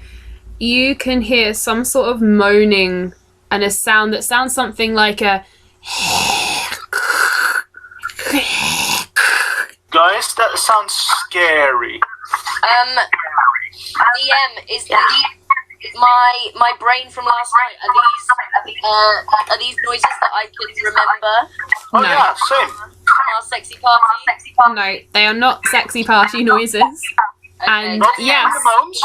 you can hear some sort of moaning and a sound that sounds something like a... Guys, that sounds scary. DM, is my brain from last night, are these noises that I can remember? Oh No. yeah, same. Our sexy party? No, they are not sexy party noises. And Not yes, the moans.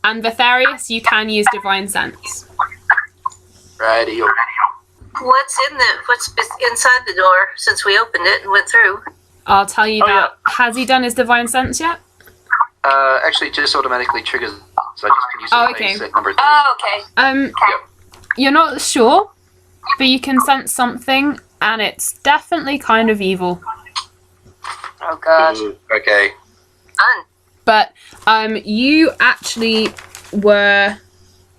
and Vetharius, you can use Divine Sense. Radio. What's inside the door since we opened it and went through? I'll tell you Oh, that. Has he done his Divine Sense yet? Actually, it just automatically triggers, so I just can use it Oh, on okay. a set number 3. Oh, okay. You're not sure, but you can sense something, and it's definitely kind of evil. Oh god. Ooh, okay. Fun. But you actually were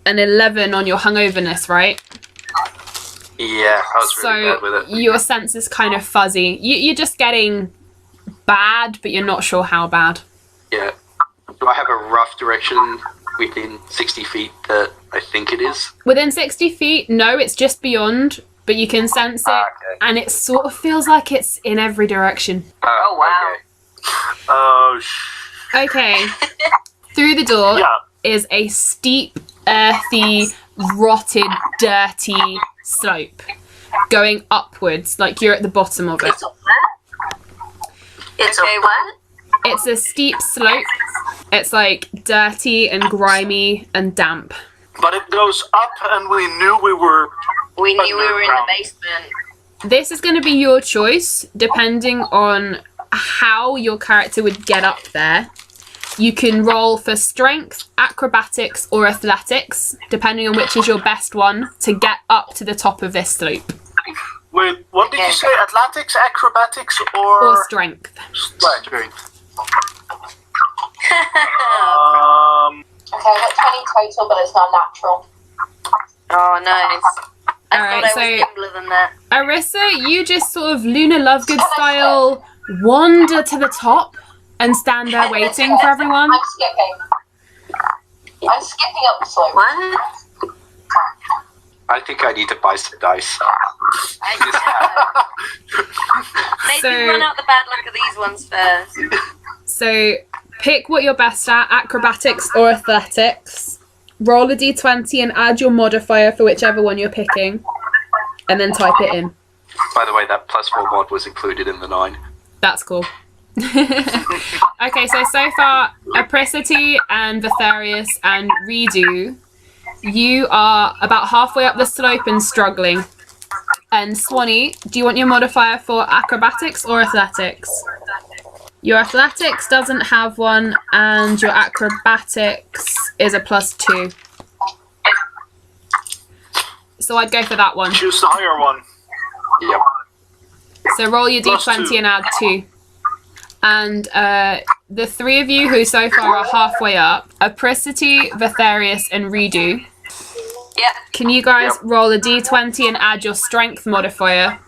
an 11 on your hungoverness, right? Yeah, I was really bad with So it. your sense is kind of fuzzy. You're just getting bad, but you're not sure how bad. Yeah. Do I have a rough direction within 60 feet that I think it is? Within 60 feet, no, it's just beyond, but you can sense it, Okay. and it sort of feels like it's in every direction. Oh, wow. Okay. Oh, Okay. Through the door yeah. is a steep, earthy, rotted, dirty slope going upwards, like you're at the bottom of it. It's a what? It's Okay, a what? It's a steep slope. It's like dirty and grimy and damp. But it goes up, and we knew we were. We knew we were in the Underground. basement. This is going to be your choice, depending on how your character would get up there. You can roll for strength, acrobatics, or athletics, depending on which is your best one, to get up to the top of this slope. Wait, what did you say? Athletics, acrobatics, Or or strength. strength? Okay, I got 20 total, but it's not natural. Oh, nice. I Alright, thought I was nimbler than that. Arissa, you just sort of Luna Lovegood style wander to the top and stand there waiting for everyone. I'm skipping. I'm skipping up the slope. What? I think I need to buy some dice. Maybe So- run out the bad luck of these ones first. So pick what you're best at, acrobatics or athletics. Roll a d20 and add your modifier for whichever one you're picking. And then type it in. By the way, that +4 mod was included in the 9. That's cool. Okay, so far, Apricity and Vitharius and Redo, you are about halfway up the slope and struggling. And Swanee, do you want your modifier for acrobatics or athletics? Your athletics doesn't have one, and your acrobatics is a +2. So I'd go for that one. Choose the higher one. Yep. So roll your +2. d20 and add 2. And the three of you who so far are halfway up, Apricity, Vitharius, and Redo, Yeah. can you guys roll a d20 and add your strength modifier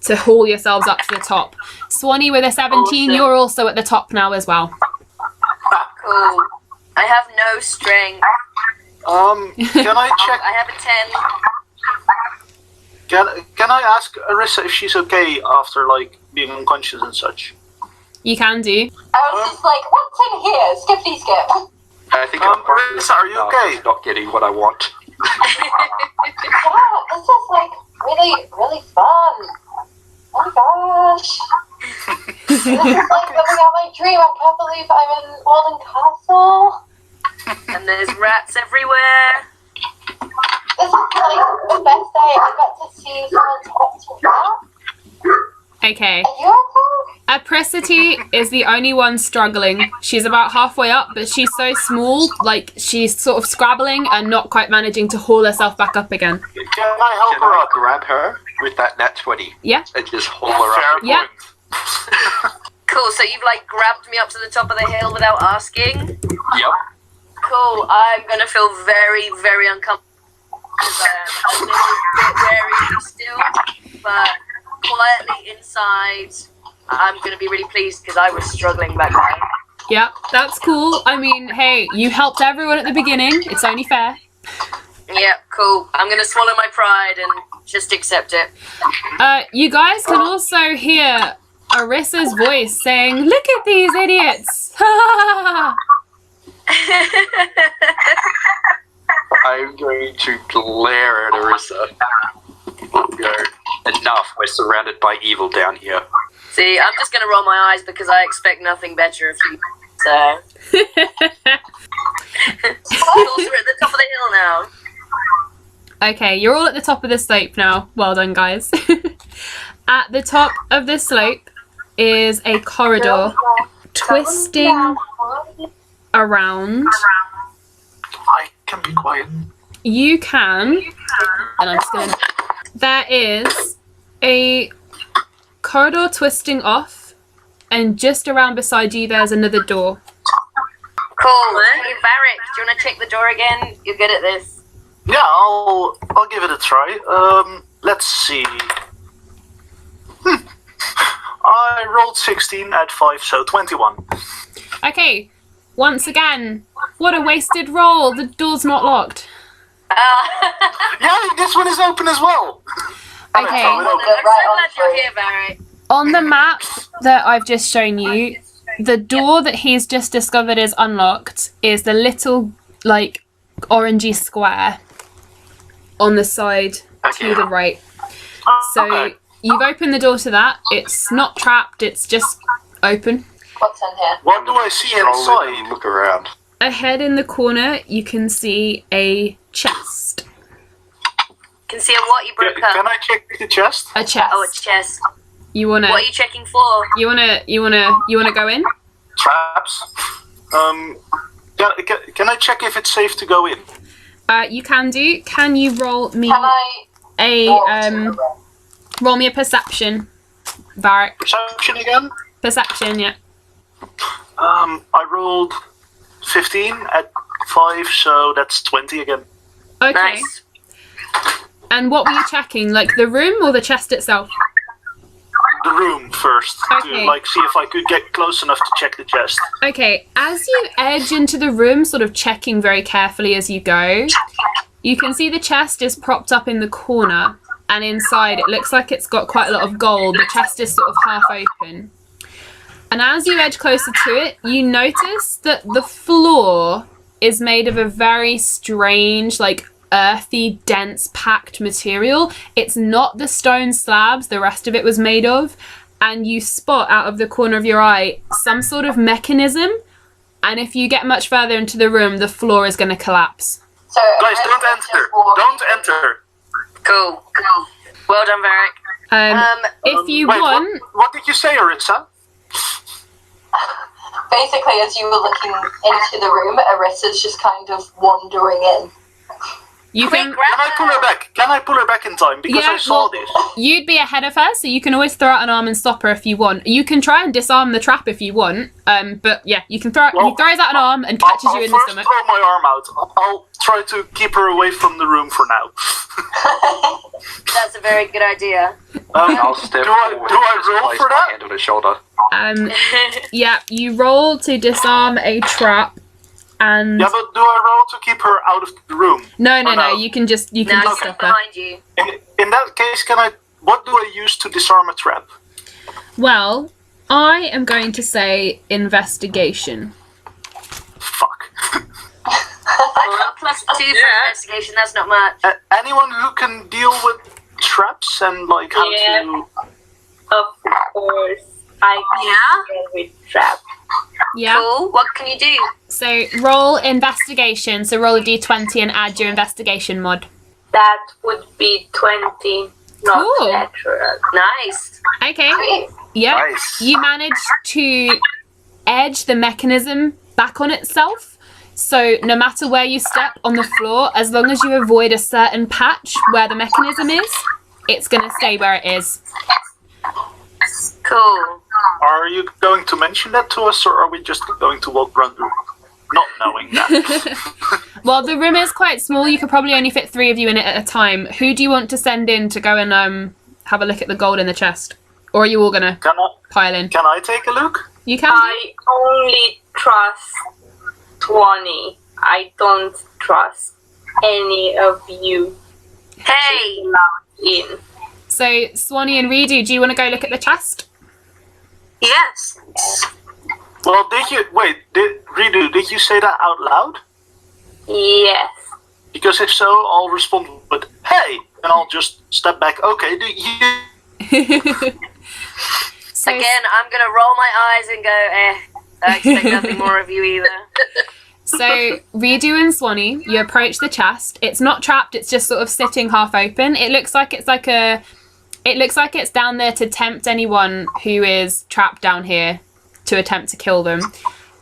to haul yourselves up to the top? Swanee with a 17, Awesome. you're also at the top now as well. Cool. I have no strength. Can I check? I have a 10. Can I ask Arissa if she's okay after like being unconscious and such? You can do. I was just like, what's in here? Skippity skip. I think Marissa, are you okay? Not getting what I want. Yeah, this is like really, really fun. Oh my gosh. This is like living out my dream. I can't believe I'm in Walden Castle. And there's rats everywhere. This is like the best day. I got to see someone talk to rat. Okay. Are you okay? Apricity is the only one struggling. She's about halfway up, but she's so small, like she's sort of scrabbling and not quite managing to haul herself back up again. Can I help Can her I up? grab her with that nat 20 Yeah. and just haul her Fair up? Yeah. point. Cool, so you've like grabbed me up to the top of the hill without asking? Yep. Cool, I'm gonna feel very, very uncomfortable. Because I'm a little bit wary of you still, but quietly inside, I'm gonna be really pleased because I was struggling back then. Yeah, that's cool. I mean, hey, you helped everyone at the beginning. It's only fair. Yeah, cool. I'm gonna swallow my pride and just accept it. You guys can also hear Arissa's voice saying, "Look at these idiots!" I'm going to glare at Arissa. Go. Enough. We're surrounded by evil down here. See, I'm just gonna roll my eyes because I expect nothing better of you. So, we're at the top of the hill now. Okay, you're all at the top of the slope now. Well done, guys. At the top of the slope is a corridor twisting around. I can be quiet. You can, and I'm just gonna. There is a corridor twisting off, and just around beside you, there's another door. Cool. Hey, Varric, do you want to check the door again? You're good at this. Yeah, I'll give it a try. Let's see. I rolled 16 at 5, so 21. Okay, once again, what a wasted roll. The door's not locked. Yeah, this one is open as well. Okay. I'm so glad you're here, Barry. On the map that I've just shown you, the door that he's just discovered is unlocked is the little, like, orangey square on the side to the right. So Okay. you've opened the door to that. It's not trapped, it's just open. What's in here? What do I see Stroll in and inside? look around. Ahead in the corner, you can see a chest. Can see a what you broke Can up. I check the chest? A chest. Oh, it's chest. You wanna What are you checking for? you wanna go in? Traps. Can I check if it's safe to go in? You can do. Can you roll me Can I a walk to the room? roll me a perception, Varric? Perception again? Perception, yeah. I rolled 15 at 5, so that's 20 again. Okay. Nice. And what were you checking? Like the room or the chest itself? The room first, Okay. to see if I could get close enough to check the chest. Okay. As you edge into the room, sort of checking very carefully as you go, you can see the chest is propped up in the corner, and inside it looks like it's got quite a lot of gold. The chest is sort of half open. And as you edge closer to it, you notice that the floor is made of a very strange, like earthy, dense, packed material. It's not the stone slabs the rest of it was made of. And you spot out of the corner of your eye some sort of mechanism. And if you get much further into the room, the floor is going to collapse. So, Guys, let's don't just enter! walk- Don't enter! Cool. Well done, Varric. If you Wait, want, what did you say, Arissa? Basically, as you were looking into the room, Arissa's just kind of wandering in. you Quick, can. grab Can I pull her back? Can I pull her back in time? Because Yeah, I saw well- this. You'd be ahead of her, so you can always throw out an arm and stop her if you want. You can try and disarm the trap if you want. But yeah, you can throw. Well, he throws out an arm and catches I'll you in the first stomach. throw my arm out. I'll try to keep her away from the room for now. That's a very good idea. I'll step do I forward. do I and just roll place for my that? hand on his shoulder. Yeah, you roll to disarm a trap, and Yeah, but do I roll to keep her out of the room? no, Oh, no. you can just No, just she's stop her. behind you. In that case, what do I use to disarm a trap? Well, I am going to say investigation. Fuck. I got +2 for investigation, that's not much. Anyone who can deal with traps and like how Yeah. to... Of course, I can deal with trap. Yeah. Cool. What can you do? So roll investigation. So roll a d20 and add your investigation mod. That would be 20, not Cool. natural. Nice. Okay. Sweet. Yeah. Nice. You managed to edge the mechanism back on itself. So no matter where you step on the floor, as long as you avoid a certain patch where the mechanism is, it's going to stay where it is. Cool. Are you going to mention that to us, or are we just going to walk around the room? Not knowing that. Well, the room is quite small. You could probably only fit 3 of you in it at a time. Who do you want to send in to go and have a look at the gold in the chest? Or are you all going to pile in? Can I take a look? You can. I only trust 20. I don't trust any of you Hey. in. So, Swanee and Redo, do you want to go look at the chest? Yes. Well, did you say that out loud? Yes. Because if so, I'll respond with, hey! And I'll just step back. Okay, do you... So, Again, I'm gonna roll my eyes and go, I expect nothing more of you either. So, Redo and Swanee, you approach the chest. It's not trapped, it's just sort of sitting half open. It looks like it's down there to tempt anyone who is trapped down here to attempt to kill them.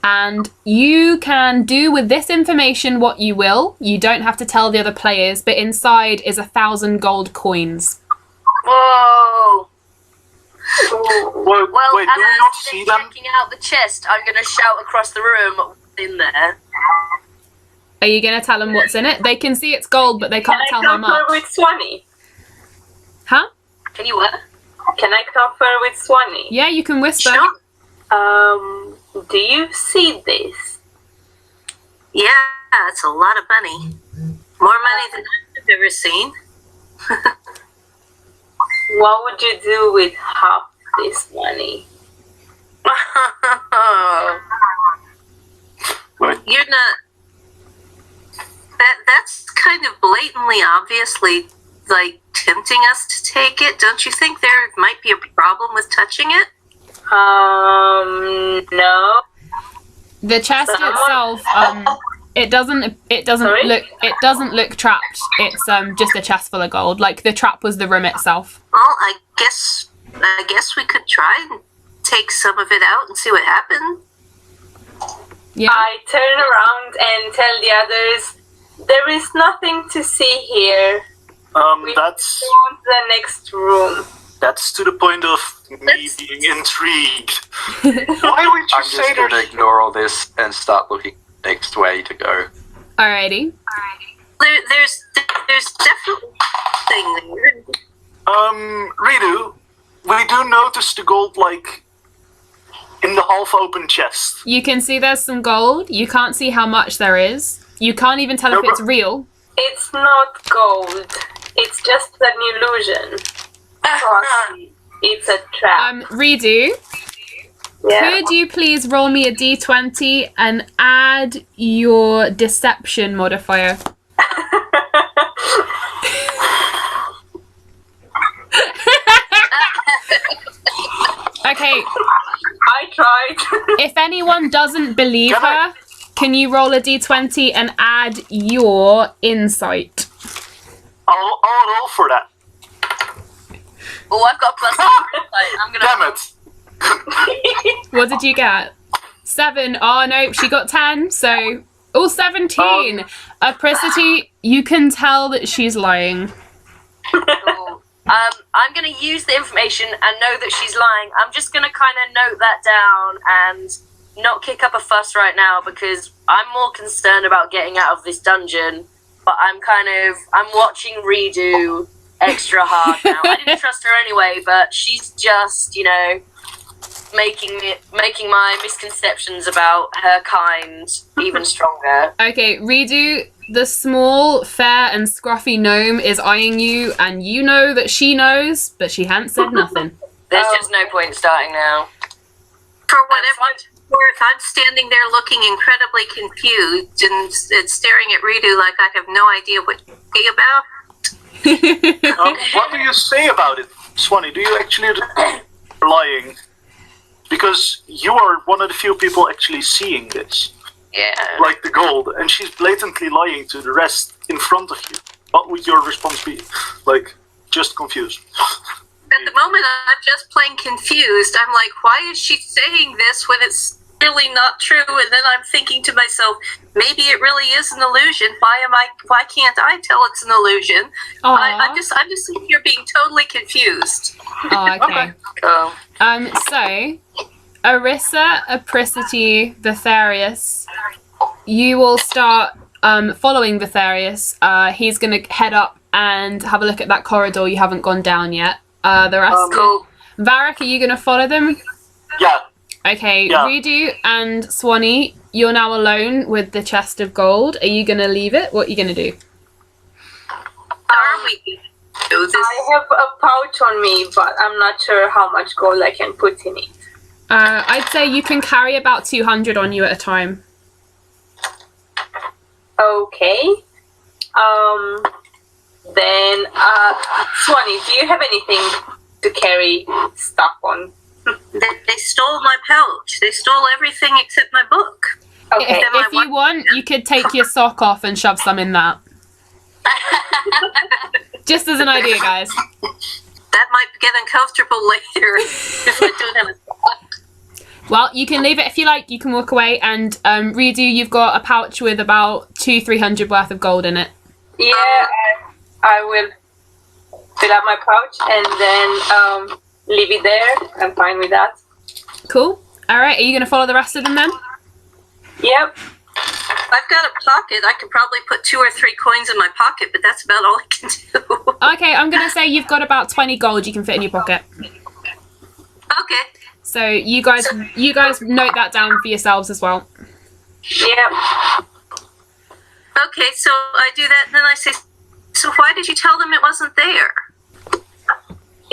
And you can do with this information what you will. You don't have to tell the other players, but inside is 1,000 gold coins. Whoa! Well, Well, wait, as do we I not see see them them? checking out the chest, I'm gonna shout across the room, "What's in there?" Are you going to tell them what's in it? They can see it's gold, but they can't tell how Can I confer much. with Swanee? Huh? Can you what? Can I confer with Swanee? Yeah, you can whisper. Sure. Do you see this? Yeah, it's a lot of money. More money than I've ever seen. What would you do with half this money? You're not. That's kind of blatantly, obviously, like tempting us to take it. Don't you think there might be a problem with touching it? No. The chest itself, it doesn't Sorry? look trapped. It's just a chest full of gold. Like the trap was the room itself. Well, I guess we could try and take some of it out and see what happens. Yeah. I turn around and tell the others, there is nothing to see here. We That's go to the next room. that's to the point of me being intrigued. Why would you I'm say just going to there's... ignore all this and start looking next way to go. Alrighty. There's definitely something there. Ridu, we do notice the gold, like, in the half-open chest. You can see there's some gold. You can't see how much there is. You can't even tell if No, it's but- real. It's not gold. It's just an illusion. Trust me. It's a trap. Redo. Yeah. Could you please roll me a d20 and add your deception modifier? Okay, I tried. if anyone doesn't believe Can I- her, can you roll a d20 and add your insight? I'll roll for that. Oh, I've got plus 1. I'm gonna. Damn it. What did you get? 7. Oh no, she got 10. So, 17. Apricity, you can tell that she's lying. Cool. I'm gonna use the information and know that she's lying. I'm just gonna kind of note that down and not kick up a fuss right now because I'm more concerned about getting out of this dungeon. But I'm watching Redo extra hard now. I didn't trust her anyway, but she's just, making my misconceptions about her kind even stronger. Okay, Redo, the small, fair, and scruffy gnome is eyeing you, and you know that she knows, but she hadn't said nothing. There's just no point starting now. For whatever it's worth, I'm standing there looking incredibly confused and staring at Ridu like I have no idea what to say about. What do you say about it, Swanee? Do you actually are lying? Because you are one of the few people actually seeing this. Yeah. Like the gold, and she's blatantly lying to the rest in front of you. What would your response be? Like, just confused. At the moment, I'm just plain confused. I'm like, why is she saying this when it's really not true? And then I'm thinking to myself, maybe it really is an illusion. Why can't I tell it's an illusion? I'm just sitting here being totally confused. Oh, okay. Cool. So, Arissa, Apricity, Vitharius, you will start following Vitharius. He's going to head up and have a look at that corridor you haven't gone down yet. The rest. Cool. Varric, are you going to follow them? Yeah. Okay, Yeah. Redo and Swanee, you're now alone with the chest of gold. Are you going to leave it? What are you going to do? Are we do this? I have a pouch on me, but I'm not sure how much gold I can put in it. I'd say you can carry about 200 on you at a time. Okay. Then, Swanee, do you have anything to carry stuff on? They stole my pouch. They stole everything except my book. Okay. If you want, you could take your sock off and shove some in that. Just as an idea, guys. That might get uncomfortable later if I don't have a sock. Well, you can leave it if you like. You can walk away and Redo, you've got a pouch with about 200-300 worth of gold in it. Yeah, I will fill up my pouch and then leave it there. I'm fine with that. Cool. All right. Are you going to follow the rest of them then? Yep. I've got a pocket. I could probably put 2 or 3 coins in my pocket, but that's about all I can do. Okay, I'm gonna say you've got about 20 gold you can fit in your pocket. Okay. So you guys note that down for yourselves as well. Yeah. Okay, so I do that, and then I say, so why did you tell them it wasn't there?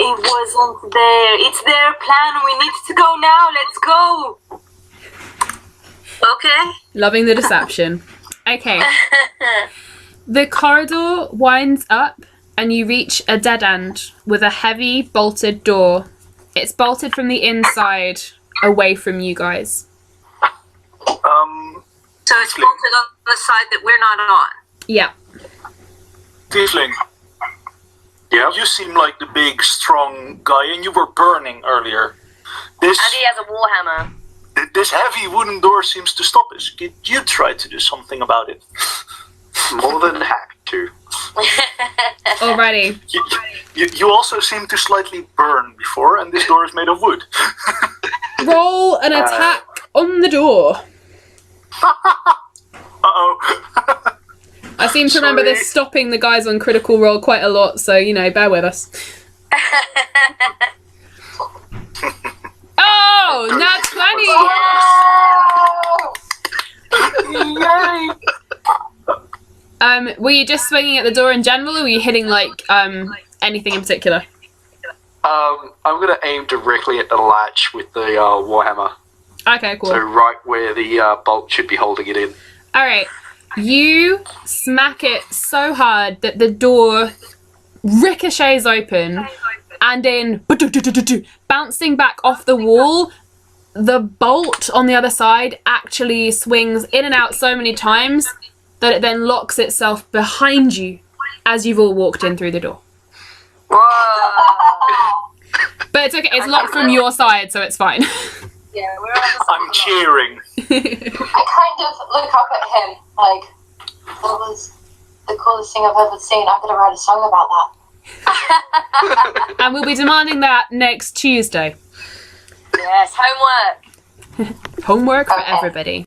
It wasn't there. It's their plan. We need to go now. Let's go. Okay. Loving the deception. Okay. The corridor winds up and you reach a dead end with a heavy bolted door. It's bolted from the inside away from you guys. So it's bolted on the side that we're not on. Yeah. Tiefling, Yeah. you seem like the big, strong guy, and you were burning earlier. And he has a warhammer. This heavy wooden door seems to stop us. Could you try to do something about it? More than happy to. Alrighty. You also seem to slightly burn before, and this door is made of wood. Roll an attack on the door. Uh-oh. I seem to remember Sorry. this stopping the guys on Critical Role quite a lot, so, you know, bear with us. Oh, nat 20! Were you just swinging at the door in general, or were you hitting, like, anything in particular? I'm going to aim directly at the latch with the warhammer. Okay, cool. So right where the bolt should be holding it in. Alright, you smack it so hard that the door ricochets open, and in bouncing back off the wall, the bolt on the other side actually swings in and out so many times that it then locks itself behind you as you've all walked in through the door. Whoa. But it's okay, it's locked from your side, so it's fine. Yeah, we're on the I'm cheering. I kind of look up at him like, that was the coolest thing I've ever seen. I'm going to write a song about that. And we'll be demanding that next Tuesday. Yes, homework. Homework for Okay. everybody.